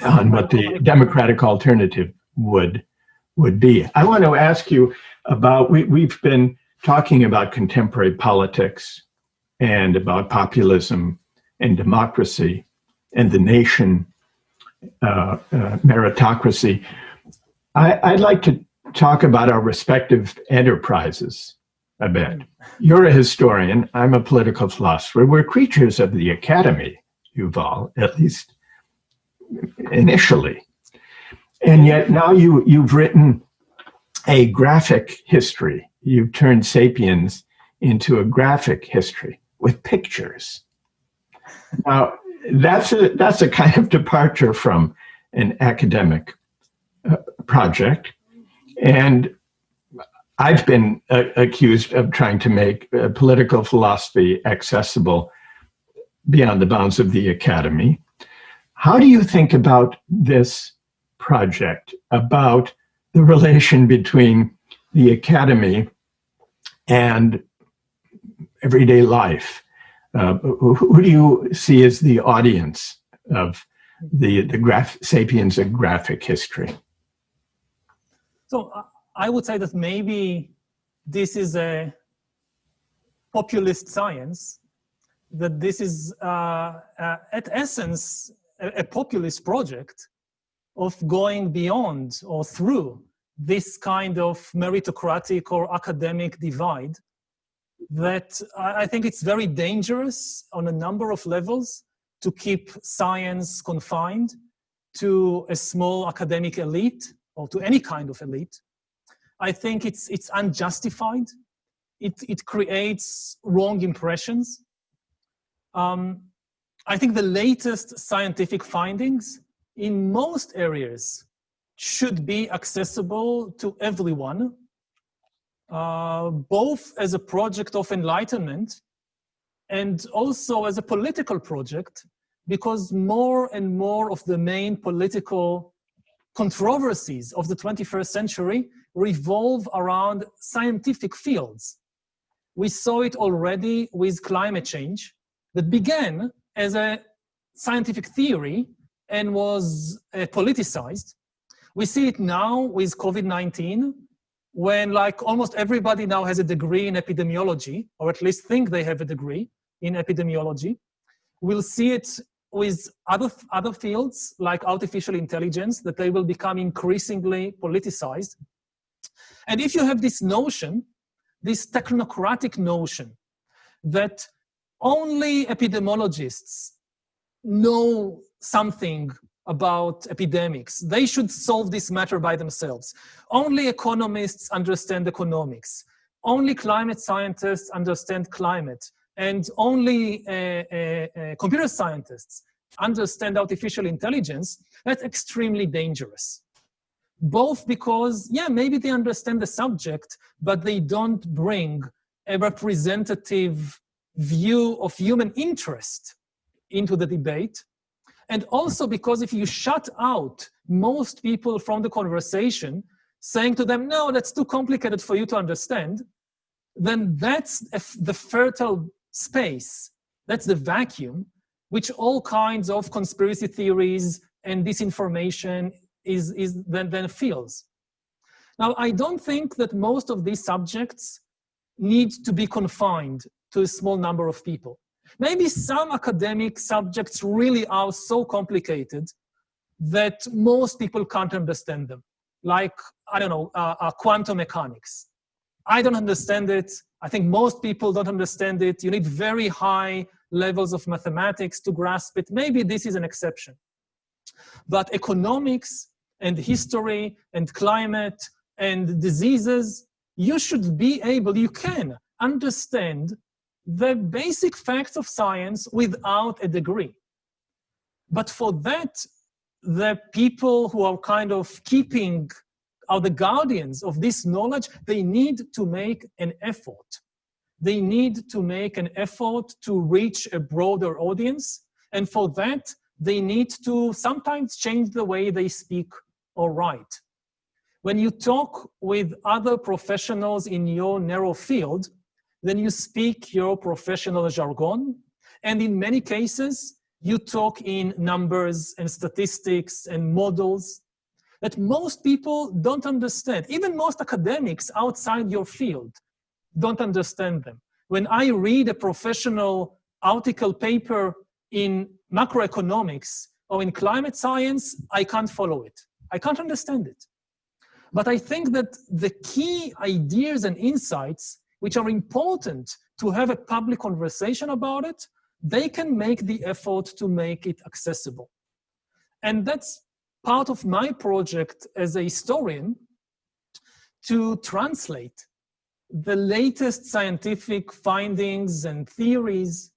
what the democratic alternative would be. I want to ask you about, we've been talking about contemporary politics and about populism and democracy and the nation, meritocracy. I'd like to talk about our respective enterprises a bit. You're a historian, I'm a political philosopher. We're creatures of the academy, Yuval, at least initially. And yet now you've written a graphic history. You've turned Sapiens into a graphic history with pictures. Now, that's a kind of departure from an academic project. And I've been accused of trying to make political philosophy accessible beyond the bounds of the academy. How do you think about this project, about the relation between the academy and everyday life? Who do you see as the audience of the Sapiens and graphic history? So I would say that maybe this is a populist science, that this is at essence a populist project of going beyond or through this kind of meritocratic or academic divide that I think it's very dangerous on a number of levels to keep science confined to a small academic elite or to any kind of elite. I think it's unjustified. It creates wrong impressions. I think the latest scientific findings in most areas should be accessible to everyone, both as a project of enlightenment and also as a political project, because more and more of the main political controversies of the 21st century revolve around scientific fields. We saw it already with climate change that began as a scientific theory and was politicized. We see it now with COVID-19, when like almost everybody now has a degree in epidemiology, or at least think they have a degree in epidemiology. We'll see it with other fields like artificial intelligence, that they will become increasingly politicized. And if you have this notion, this technocratic notion that only epidemiologists know something about epidemics, they should solve this matter by themselves. Only economists understand economics. Only climate scientists understand climate. And only computer scientists understand artificial intelligence. That's extremely dangerous. Both because, yeah, maybe they understand the subject, but they don't bring a representative view of human interest into the debate. And also because if you shut out most people from the conversation, saying to them, no, that's too complicated for you to understand, then that's the fertile space, that's the vacuum, which all kinds of conspiracy theories and disinformation then fills. Now, I don't think that most of these subjects need to be confined to a small number of people. Maybe some academic subjects really are so complicated that most people can't understand them. Like, I don't know, quantum mechanics. I don't understand it. I think most people don't understand it. You need very high levels of mathematics to grasp it. Maybe this is an exception. But economics and history and climate and diseases, you should be able, you can understand the basic facts of science without a degree. But for that, the people who are kind of are the guardians of this knowledge, they need to make an effort. They need to make an effort to reach a broader audience. And for that, they need to sometimes change the way they speak or write. When you talk with other professionals in your narrow field, then you speak your professional jargon. And in many cases, you talk in numbers and statistics and models that most people don't understand. Even most academics outside your field don't understand them. When I read a professional article paper in macroeconomics or in climate science, I can't follow it. I can't understand it. But I think that the key ideas and insights which are important to have a public conversation about it, they can make the effort to make it accessible. And that's part of my project as a historian, to translate the latest scientific findings and theories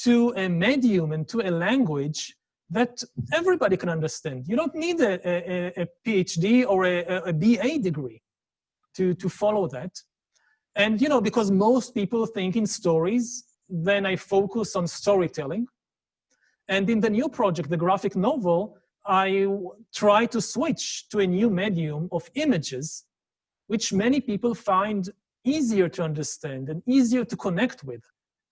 to a medium and to a language that everybody can understand. You don't need a PhD or a BA degree to follow that. And, you know, because most people think in stories, then I focus on storytelling. And in the new project, the graphic novel, I try to switch to a new medium of images, which many people find easier to understand and easier to connect with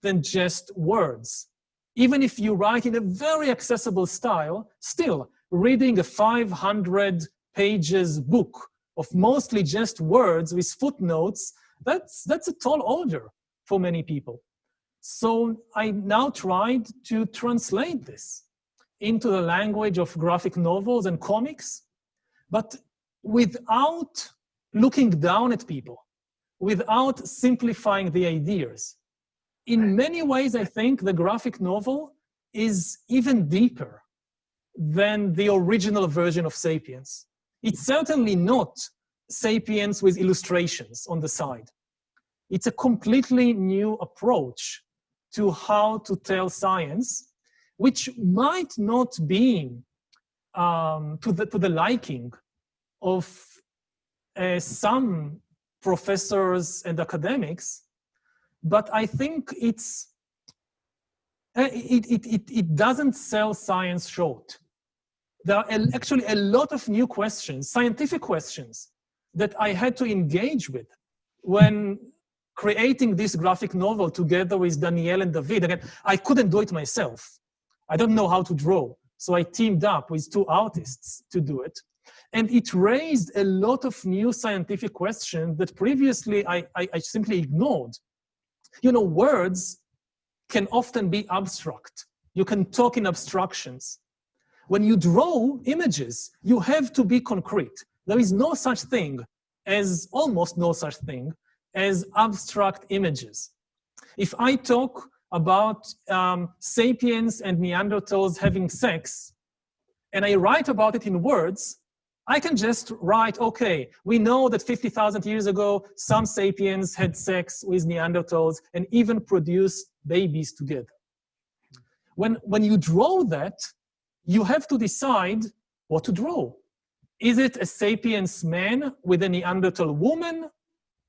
than just words. Even if you write in a very accessible style, still reading a 500 pages book of mostly just words with footnotes, that's a tall order for many people. So I now tried to translate this into the language of graphic novels and comics, but without looking down at people, without simplifying the ideas. In many ways, I think the graphic novel is even deeper than the original version of Sapiens. It's certainly not Sapiens with illustrations on the side. It's a completely new approach to how to tell science, which might not be to the liking of some professors and academics, but I think it doesn't sell science short. There are actually a lot of new questions, scientific questions, that I had to engage with when creating this graphic novel together with Danielle and David. Again, I couldn't do it myself. I don't know how to draw. So I teamed up with two artists to do it. And it raised a lot of new scientific questions that previously I simply ignored. You know, words can often be abstract. You can talk in abstractions. When you draw images, you have to be concrete. There is no such thing as, almost no such thing, as abstract images. If I talk about sapiens and Neanderthals having sex, and I write about it in words, I can just write, okay, we know that 50,000 years ago, some sapiens had sex with Neanderthals and even produced babies together. When you draw that, you have to decide what to draw. Is it a sapiens man with a Neanderthal woman?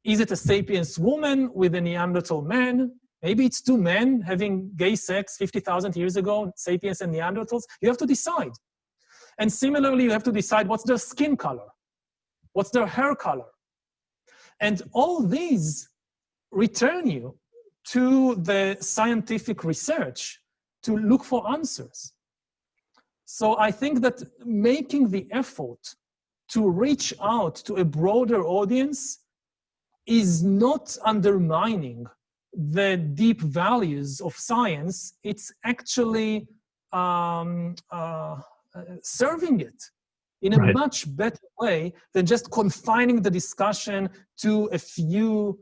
Is it a sapiens woman with a Neanderthal man? Maybe it's two men having gay sex 50,000 years ago, sapiens and Neanderthals. You have to decide. And similarly, you have to decide what's their skin color, what's their hair color. And all these return you to the scientific research to look for answers. So I think that making the effort to reach out to a broader audience is not undermining the deep values of science. It's actually serving it in a much better way than just confining the discussion to a few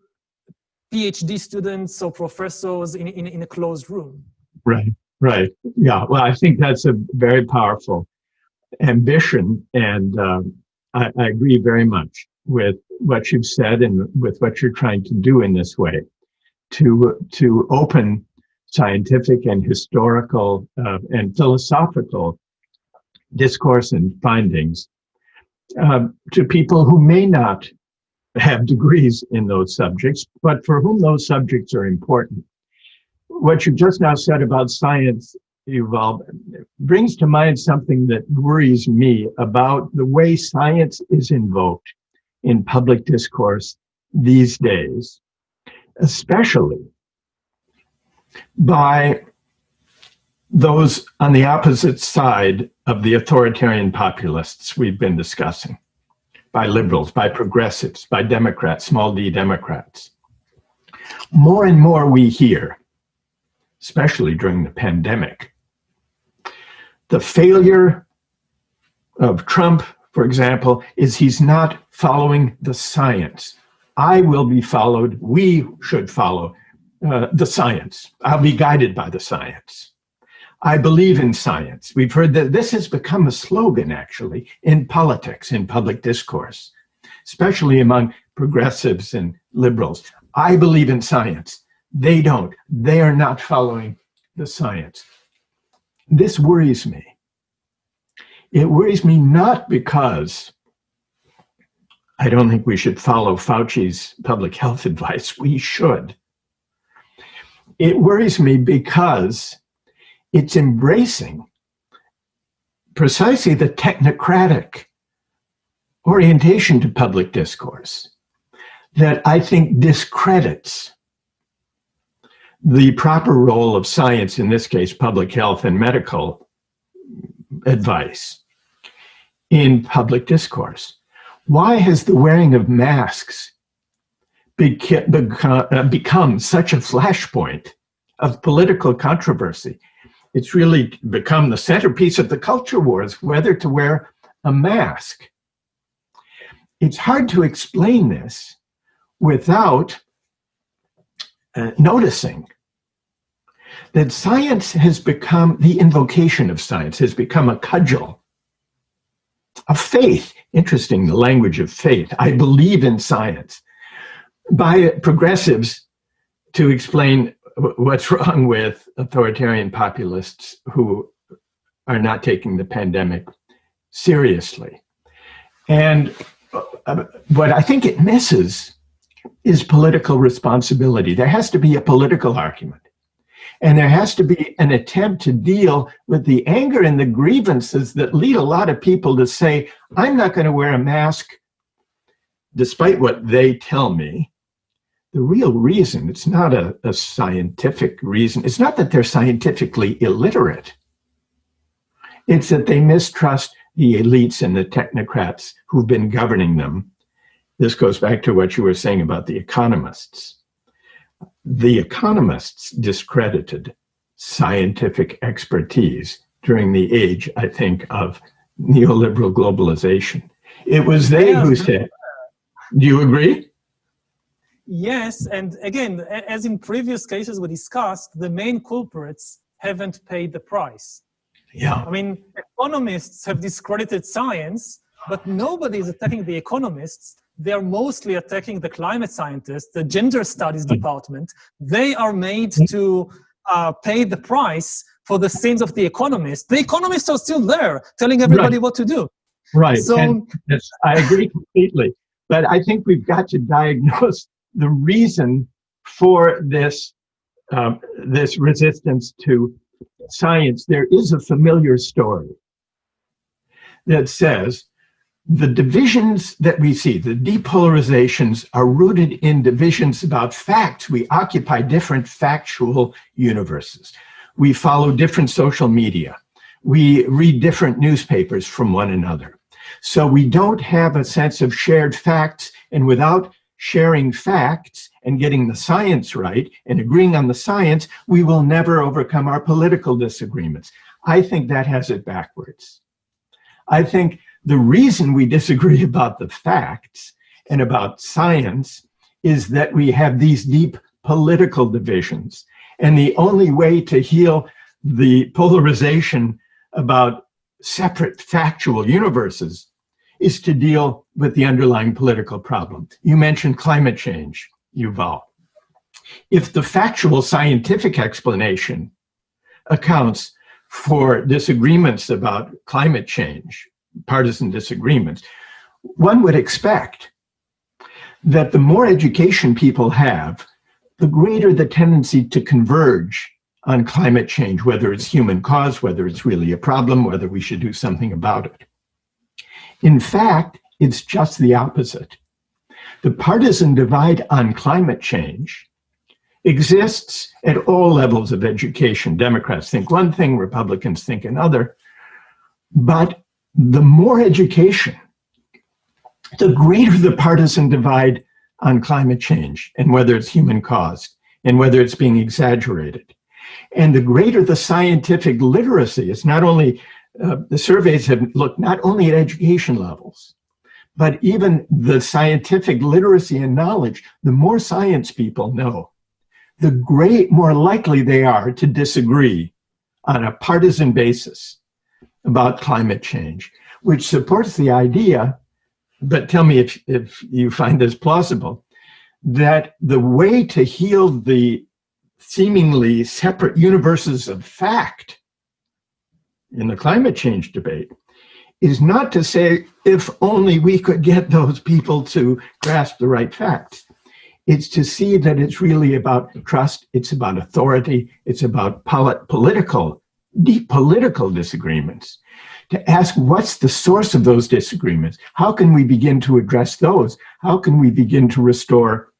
PhD students or professors in a closed room. Right. Yeah, well, I think that's a very powerful ambition, and I agree very much with what you've said and with what you're trying to do in this way, to open scientific and historical and philosophical discourse and findings to people who may not have degrees in those subjects, but for whom those subjects are important. What you just now said about science, Yuval, brings to mind something that worries me about the way science is invoked in public discourse these days, especially by those on the opposite side of the authoritarian populists we've been discussing, by liberals, by progressives, by Democrats, small d Democrats. More and more we hear, especially during the pandemic, the failure of Trump, for example, is he's not following the science. I will be followed, we should follow the science. I'll be guided by the science. I believe in science. We've heard that this has become a slogan, actually, in politics, in public discourse, especially among progressives and liberals. I believe in science. They don't. They are not following the science. This worries me. It worries me not because I don't think we should follow Fauci's public health advice. We should. It worries me because it's embracing precisely the technocratic orientation to public discourse that I think discredits the proper role of science, in this case, public health and medical advice in public discourse. Why has the wearing of masks become such a flashpoint of political controversy? It's really become the centerpiece of the culture wars, whether to wear a mask. It's hard to explain this without noticing that science has become, the invocation of science has become a cudgel of faith. Interesting, the language of faith. I believe in science, by progressives to explain what's wrong with authoritarian populists who are not taking the pandemic seriously. And what I think it misses is political responsibility. There has to be a political argument. And there has to be an attempt to deal with the anger and the grievances that lead a lot of people to say, I'm not going to wear a mask despite what they tell me. The real reason, it's not a scientific reason. It's not that they're scientifically illiterate. It's that they mistrust the elites and the technocrats who've been governing them. This goes back to what you were saying about the economists. The economists discredited scientific expertise during the age, I think, of neoliberal globalization. It was they who said, do you agree? Yes, and again, as in previous cases we discussed, the main culprits haven't paid the price. Yeah. I mean, economists have discredited science, but nobody is attacking the economists. They're mostly attacking the climate scientists, the gender studies department. They are made to pay the price for the sins of the economists. The economists are still there, telling everybody what to do. Right, so, and I agree completely. But I think we've got to diagnose the reason for this, this resistance to science. There is a familiar story that says the divisions that we see, the depolarizations, are rooted in divisions about facts. We occupy different factual universes. We follow different social media. We read different newspapers from one another. So we don't have a sense of shared facts, and without sharing facts and getting the science right and agreeing on the science, we will never overcome our political disagreements. I think that has it backwards. I think the reason we disagree about the facts and about science is that we have these deep political divisions. And the only way to heal the polarization about separate factual universes is to deal with the underlying political problem. You mentioned climate change, Yuval. If the factual scientific explanation accounts for disagreements about climate change, partisan disagreements, one would expect that the more education people have, the greater the tendency to converge on climate change, whether it's human caused, whether it's really a problem, whether we should do something about it. In fact, it's just the opposite. The partisan divide on climate change exists at all levels of education. Democrats think one thing, Republicans think another. But the more education, the greater the partisan divide on climate change and whether it's human caused and whether it's being exaggerated. And the greater the scientific literacy, it's not only, the surveys have looked not only at education levels, but even the scientific literacy and knowledge. The more science people know, the more likely they are to disagree on a partisan basis about climate change, which supports the idea, but tell me if you find this plausible, that the way to heal the seemingly separate universes of fact in the climate change debate is not to say, if only we could get those people to grasp the right facts. It's to see that it's really about trust, it's about authority, it's about deep political disagreements. To ask what's the source of those disagreements? How can we begin to address those? How can we begin to restore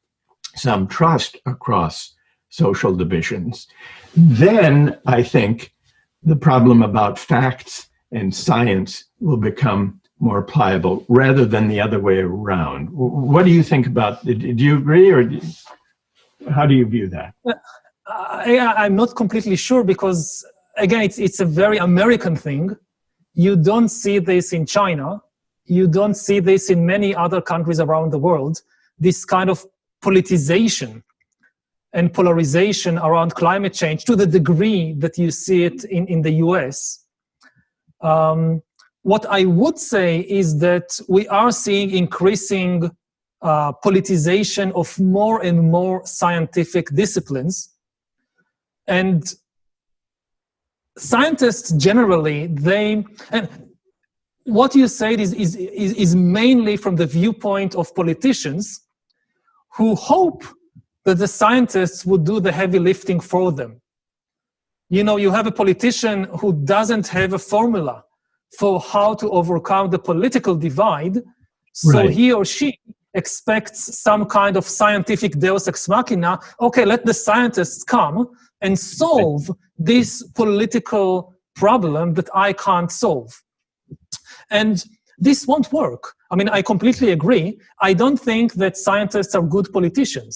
some trust across social divisions? Then I think the problem about facts and science will become more pliable rather than the other way around. What do you think about it? Do you agree, or how do you view that? I'm not completely sure because, again, it's a very American thing. You don't see this in China. You don't see this in many other countries around the world, this kind of politicization. and polarization around climate change to the degree that you see it in the US. What I would say is that we are seeing increasing politicization of more and more scientific disciplines. And scientists generally, and what you said is mainly from the viewpoint of politicians who hope that the scientists would do the heavy lifting for them. You know, you have a politician who doesn't have a formula for how to overcome the political divide, so Right. he or she expects some kind of scientific deus ex machina. Okay, let the scientists come and solve this political problem that I can't solve. And this won't work. I mean, I completely agree. I don't think that scientists are good politicians.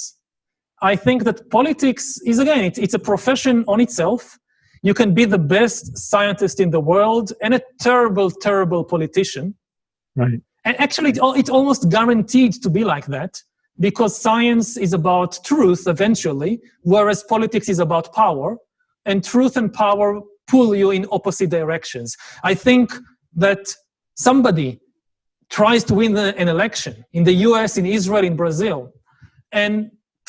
I think that politics is, again, it's a profession on itself. You can be the best scientist in the world and a terrible, terrible politician. Right. And actually, it's almost guaranteed to be like that, because science is about truth eventually, whereas politics is about power, and truth and power pull you in opposite directions. I think that somebody tries to win an election in the US, in Israel, in Brazil, and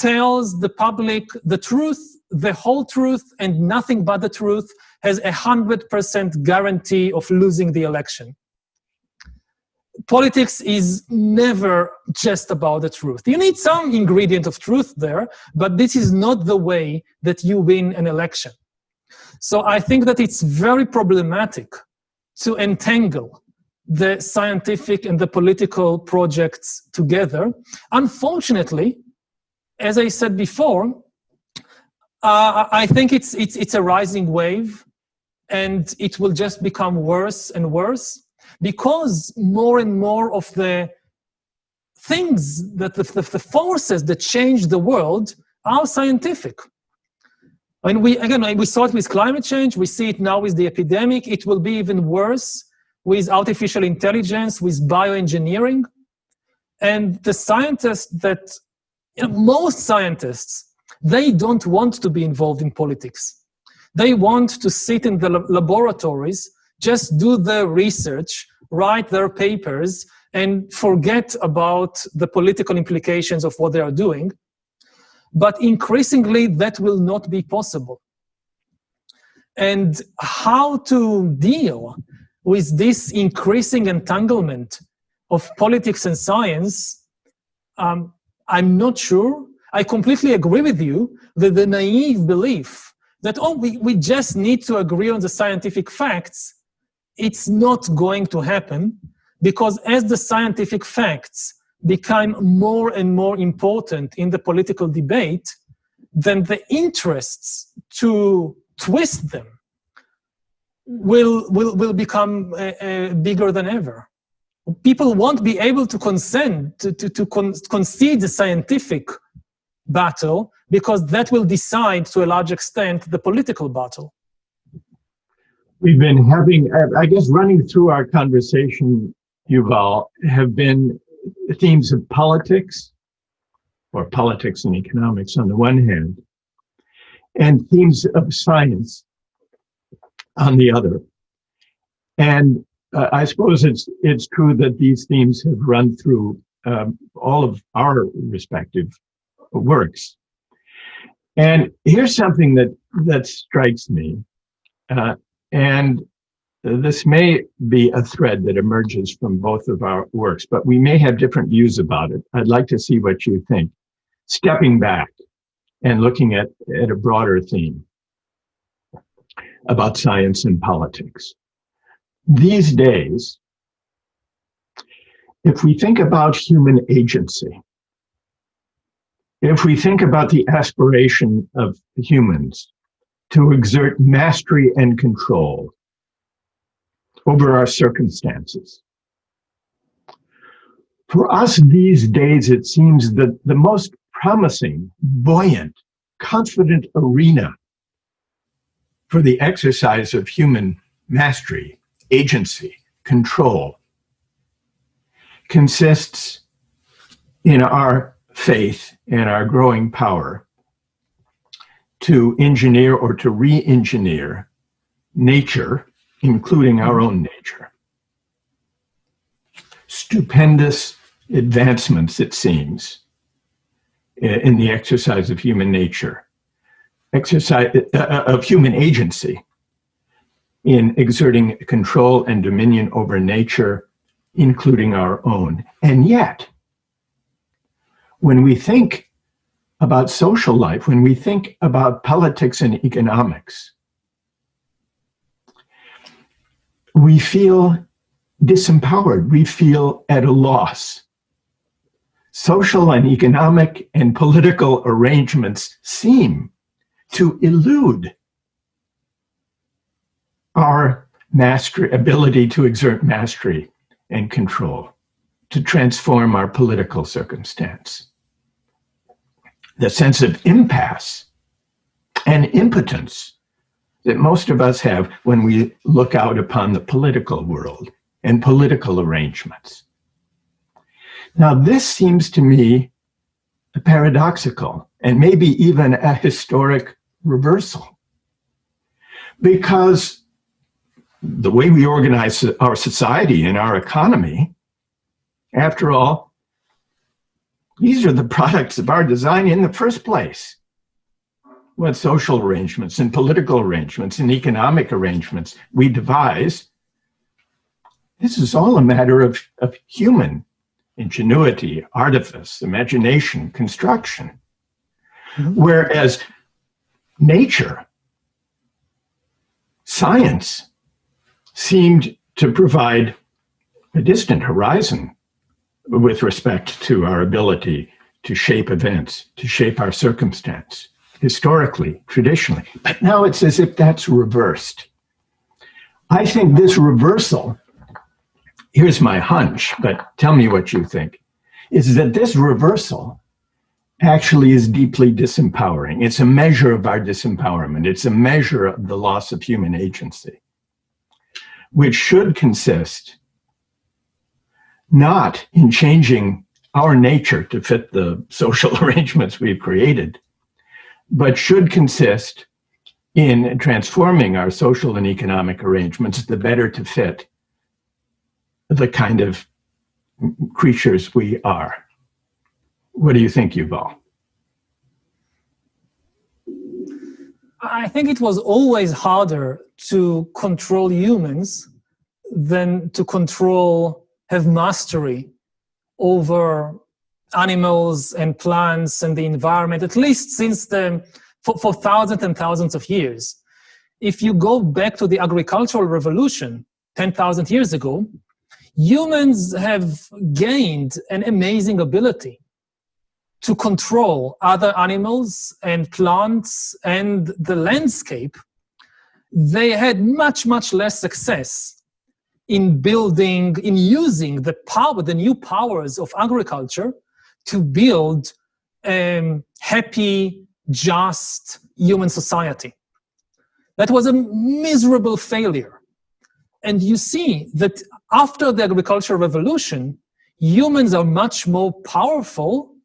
tells the public the truth, the whole truth, and nothing but the truth, has 100% guarantee of losing the election. Politics is never just about the truth. You need some ingredient of truth there, but this is not the way that you win an election. So I think that it's very problematic to entangle the scientific and the political projects together. Unfortunately, as I said before, I think it's a rising wave, and it will just become worse and worse, because more and more of the things, that the forces that change the world are scientific. And we saw it with climate change, we see it now with the epidemic, it will be even worse with artificial intelligence, with bioengineering. And the scientists that, most scientists, they don't want to be involved in politics. They want to sit in the laboratories, just do their research, write their papers, and forget about the political implications of what they are doing. But increasingly, that will not be possible. And how to deal with this increasing entanglement of politics and science, I'm not sure. I completely agree with you that the naive belief that, we just need to agree on the scientific facts, it's not going to happen, because as the scientific facts become more and more important in the political debate, then the interests to twist them will become bigger than ever. People won't be able to concede the scientific battle, because that will decide to a large extent the political battle. We've been having, I guess, running through our conversation, Yuval, have been themes of politics, or politics and economics on the one hand, and themes of science on the other. And I suppose it's true that these themes have run through all of our respective works. And here's something that strikes me, and this may be a thread that emerges from both of our works, but we may have different views about it. I'd like to see what you think. Stepping back and looking at a broader theme about science and politics. These days, if we think about human agency, if we think about the aspiration of humans to exert mastery and control over our circumstances, for us these days, it seems that the most promising, buoyant, confident arena for the exercise of human mastery, agency, control, consists in our faith and our growing power to engineer or to re-engineer nature, including our own nature. Stupendous advancements, it seems, in the exercise of human nature, of human agency in exerting control and dominion over nature, including our own. And yet, when we think about social life, when we think about politics and economics, we feel disempowered, we feel at a loss. Social and economic and political arrangements seem to elude our ability to exert mastery and control, to transform our political circumstance. The sense of impasse and impotence that most of us have when we look out upon the political world and political arrangements. Now, this seems to me paradoxical and maybe even a historic reversal, because the way we organize our society and our economy, after all, these are the products of our design in the first place. What social arrangements and political arrangements and economic arrangements we devise, this is all a matter of human ingenuity, artifice, imagination, construction. Whereas nature, science, seemed to provide a distant horizon with respect to our ability to shape events, to shape our circumstance, historically, traditionally. But now it's as if that's reversed. I think this reversal, here's my hunch, but tell me what you think, is that this reversal actually is deeply disempowering. It's a measure of our disempowerment. It's a measure of the loss of human agency, which should consist not in changing our nature to fit the social arrangements we've created, but should consist in transforming our social and economic arrangements the better to fit the kind of creatures we are. What do you think, Yuval? I think it was always harder to control humans than to have mastery over animals and plants and the environment, at least since for thousands and thousands of years. If you go back to the agricultural revolution 10,000 years ago, humans have gained an amazing ability to control other animals and plants and the landscape. They had much, much less success in using the new powers of agriculture to build a happy, just human society. That was a miserable failure. And you see that after the agricultural revolution, humans are much more powerful,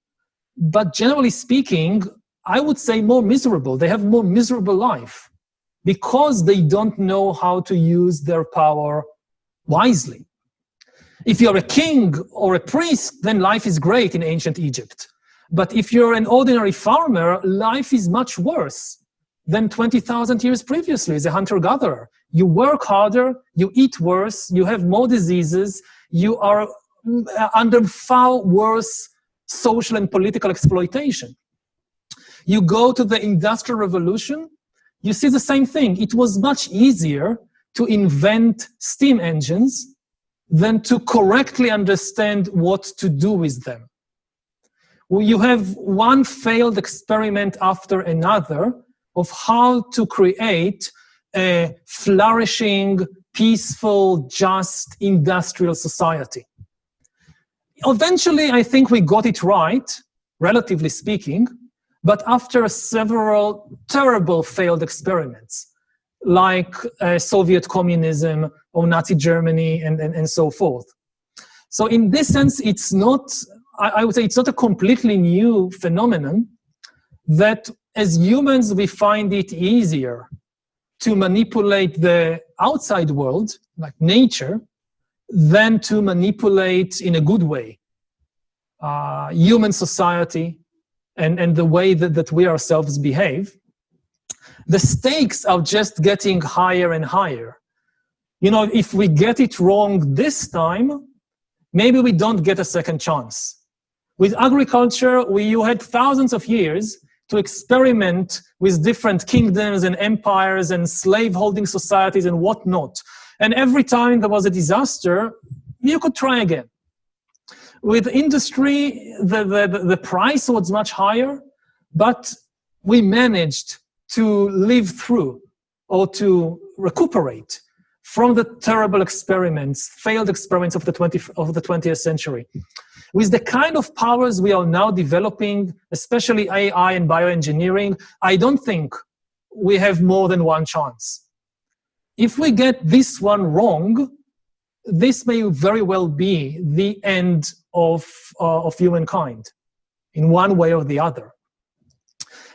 but generally speaking, I would say more miserable. They have more miserable life because they don't know how to use their power wisely. If you're a king or a priest, then life is great in ancient Egypt. But if you're an ordinary farmer, life is much worse than 20,000 years previously as a hunter-gatherer. You work harder, you eat worse, you have more diseases, you are under far worse social and political exploitation. You go to the Industrial Revolution, you see the same thing. It was much easier to invent steam engines than to correctly understand what to do with them. Well, you have one failed experiment after another of how to create a flourishing, peaceful, just industrial society. Eventually, I think we got it right, relatively speaking, but after several terrible failed experiments, like Soviet communism or Nazi Germany and so forth. So in this sense, it's not, I would say it's not a completely new phenomenon that as humans, we find it easier to manipulate the outside world, like nature, than to manipulate in a good way human society and the way that we ourselves behave. The stakes are just getting higher and higher. You know, if we get it wrong this time, maybe we don't get a second chance. With agriculture, you had thousands of years to experiment with different kingdoms and empires and slave-holding societies and whatnot. And every time there was a disaster, you could try again. With industry, the price was much higher, but we managed to live through or to recuperate from the terrible experiments, failed experiments of the 20th century. With the kind of powers we are now developing, especially AI and bioengineering, I don't think we have more than one chance. If we get this one wrong, this may very well be the end of humankind in one way or the other.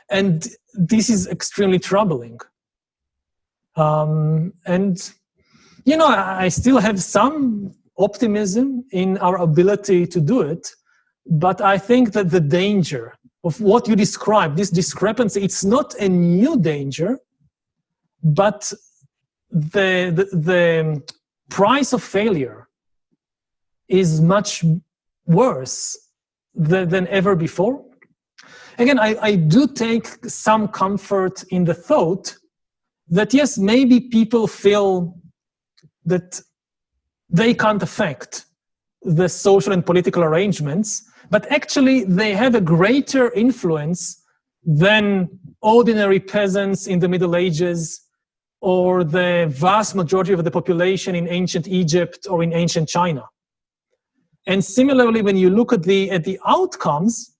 And this is extremely troubling. And, you know, I still have some optimism in our ability to do it, but I think that the danger of what you described, this discrepancy, it's not a new danger, but the price of failure is much worse than ever before. Again, I do take some comfort in the thought that yes, maybe people feel that they can't affect the social and political arrangements, but actually they have a greater influence than ordinary peasants in the Middle Ages or the vast majority of the population in ancient Egypt or in ancient China. And similarly, when you look at the outcomes,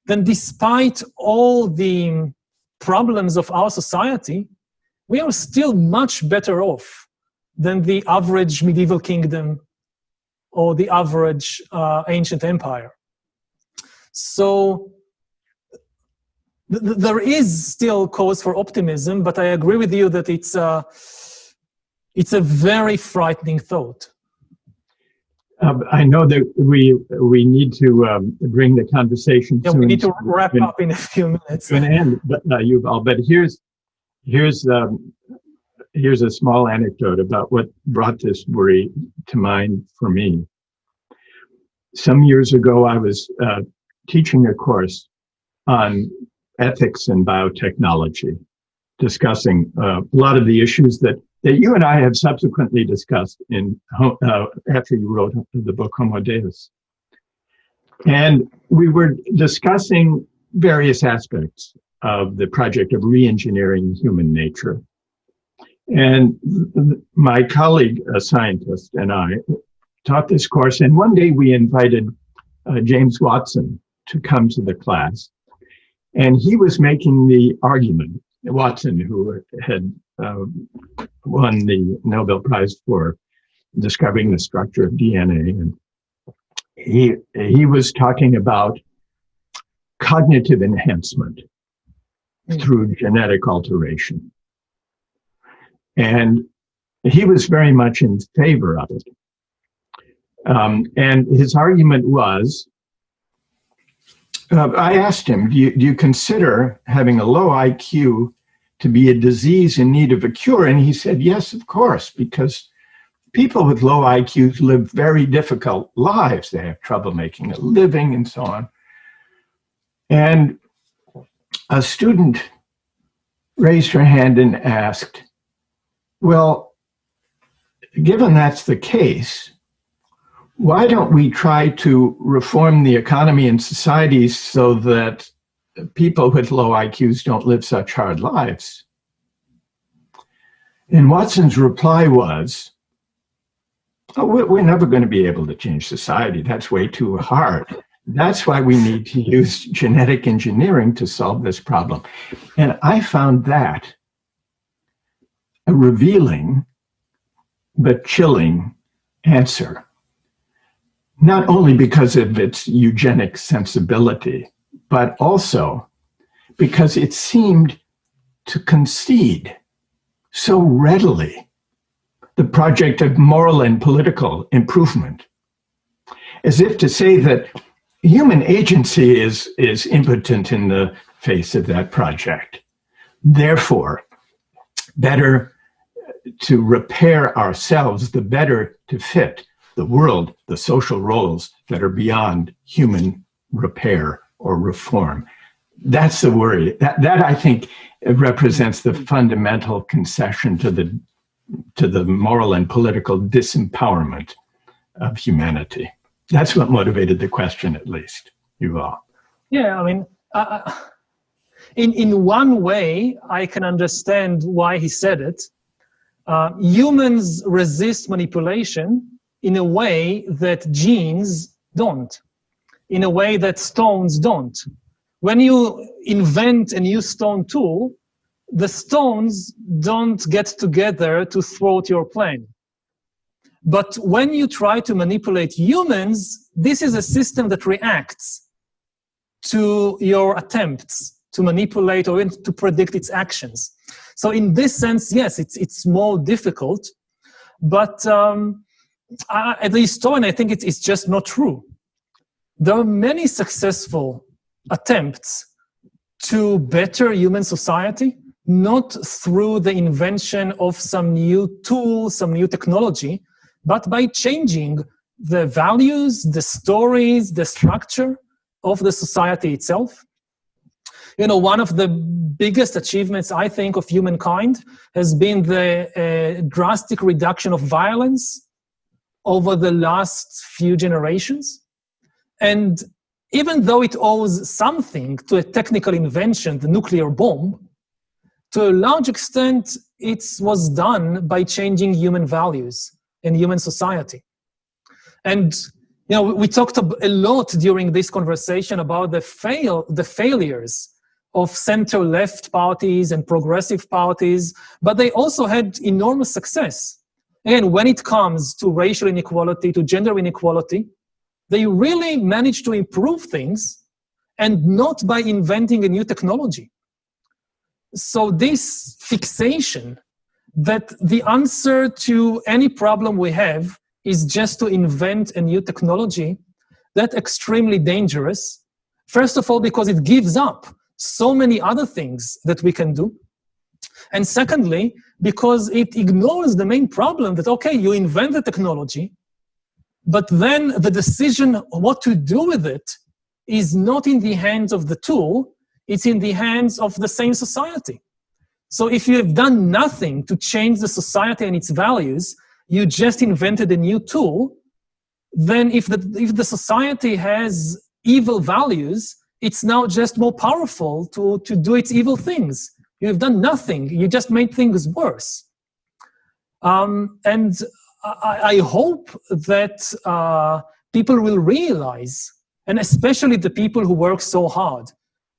then despite all the problems of our society, we are still much better off than the average medieval kingdom or the average ancient empire. So there is still cause for optimism, but I agree with you that it's a very frightening thought. I know that we need to bring the conversation soon. We need to wrap up in a few minutes. To an end, but Yuval. But here's a small anecdote about what brought this worry to mind for me. Some years ago, I was teaching a course on ethics and biotechnology, discussing a lot of the issues that you and I have subsequently discussed after you wrote the book Homo Deus. And we were discussing various aspects of the project of re-engineering human nature. And my colleague, a scientist, and I taught this course, and one day we invited James Watson to come to the class. And he was making the argument, Watson, who had won the Nobel Prize for discovering the structure of DNA. And he was talking about cognitive enhancement through genetic alteration. And he was very much in favor of it. And his argument was, I asked him, do you consider having a low IQ to be a disease in need of a cure? And he said, yes, of course, because people with low IQs live very difficult lives. They have trouble making a living and so on. And a student raised her hand and asked, well, given that's the case, why don't we try to reform the economy and society so that people with low IQs don't live such hard lives? And Watson's reply was, oh, we're never going to be able to change society. That's way too hard. That's why we need to use genetic engineering to solve this problem. And I found that a revealing but chilling answer, not only because of its eugenic sensibility, but also because it seemed to concede so readily the project of moral and political improvement, as if to say that human agency is impotent in the face of that project. Therefore, better to repair ourselves, the better to fit the world, the social roles that are beyond human repair or reform. That's the worry. That I think represents the fundamental concession to the moral and political disempowerment of humanity. That's what motivated the question, at least, Yuval. Yeah, I mean, in one way, I can understand why he said it. Humans resist manipulation in a way that genes don't, in a way that stones don't. When you invent a new stone tool, the stones don't get together to thwart your plan. But when you try to manipulate humans, this is a system that reacts to your attempts to manipulate or to predict its actions. So in this sense, yes, it's more difficult, but as a historian, I think it's just not true. There are many successful attempts to better human society, not through the invention of some new tool, some new technology, but by changing the values, the stories, the structure of the society itself. You know, one of the biggest achievements, I think, of humankind has been the drastic reduction of violence over the last few generations. And even though it owes something to a technical invention, the nuclear bomb, to a large extent, it was done by changing human values in human society. And you know, we talked a lot during this conversation about the failures of center-left parties and progressive parties, but they also had enormous success. And when it comes to racial inequality, to gender inequality, they really managed to improve things, and not by inventing a new technology. So this fixation that the answer to any problem we have is just to invent a new technology, that's extremely dangerous. First of all, because it gives up so many other things that we can do. And secondly, because it ignores the main problem that, okay, you invent the technology, but then the decision what to do with it is not in the hands of the tool, it's in the hands of the same society. So if you have done nothing to change the society and its values, you just invented a new tool, then if the society has evil values, it's now just more powerful to do its evil things. You've done nothing, you just made things worse. And I hope that people will realize, and especially the people who work so hard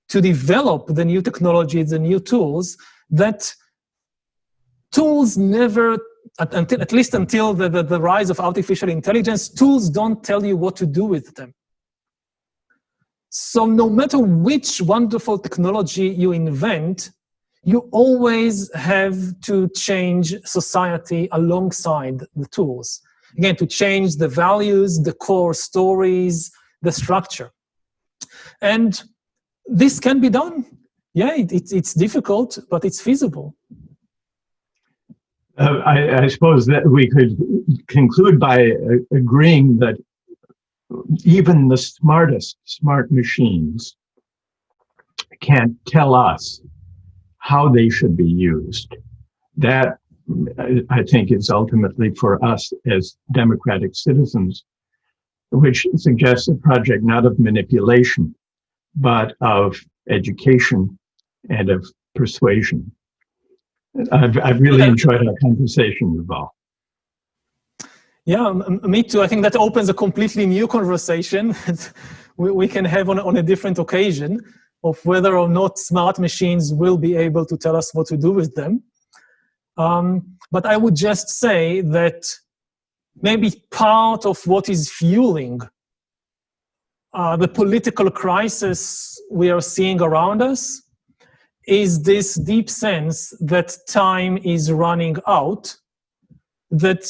to develop the new technologies, the new tools, that tools never, at least until the rise of artificial intelligence, tools don't tell you what to do with them. So no matter which wonderful technology you invent, you always have to change society alongside the tools. Again, to change the values, the core stories, the structure. And this can be done. Yeah, it's difficult, but it's feasible. I suppose that we could conclude by agreeing that even the smartest smart machines can't tell us how they should be used. That, I think, is ultimately for us as democratic citizens, which suggests a project not of manipulation, but of education and of persuasion. I've really enjoyed our conversation, Yuval. Yeah, me too. I think that opens a completely new conversation that we can have on a different occasion of whether or not smart machines will be able to tell us what to do with them. But I would just say that maybe part of what is fueling the political crisis we are seeing around us is this deep sense that time is running out, that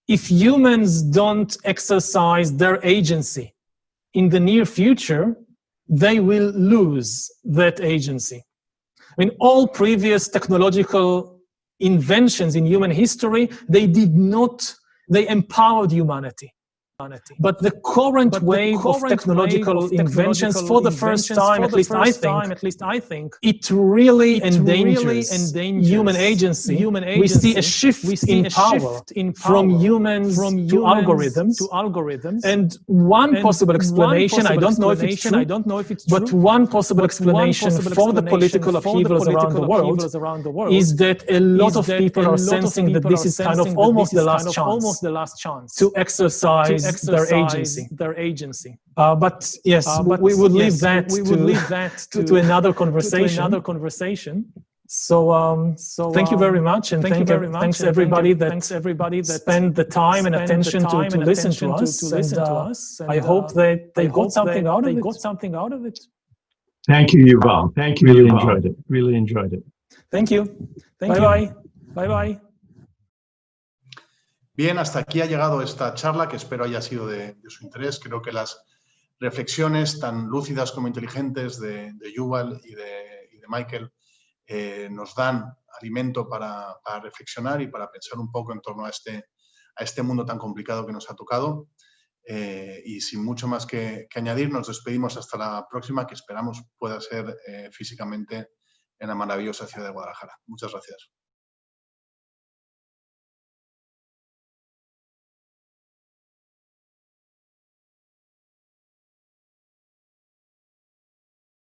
if humans don't exercise their agency in the near future, they will lose that agency. I mean, all previous technological inventions in human history, they empowered humanity. But the current wave of technological inventions, for the first time, at least I think, it really endangers human agency. We see a shift in power from humans to algorithms. And one possible explanation, I don't know if it's true, but one possible explanation for the political upheavals around the world is that a lot of people are sensing that this is kind of almost the last chance to exercise their agency. But yes, we would leave that to another conversation. So thank you very much, and thanks everybody that spent the time and attention to listen to us. And I hope that they got something out of it. Thank you, Yuval. Thank you. Really enjoyed it. Thank you. Bye bye. Bien, hasta aquí ha llegado esta charla, que espero haya sido de su interés. Creo que las reflexiones tan lúcidas como inteligentes de Yuval y de Michael nos dan alimento para reflexionar y para pensar un poco en torno a este mundo tan complicado que nos ha tocado. Y sin mucho más que añadir, nos despedimos hasta la próxima, que esperamos pueda ser físicamente en la maravillosa ciudad de Guadalajara. Muchas gracias.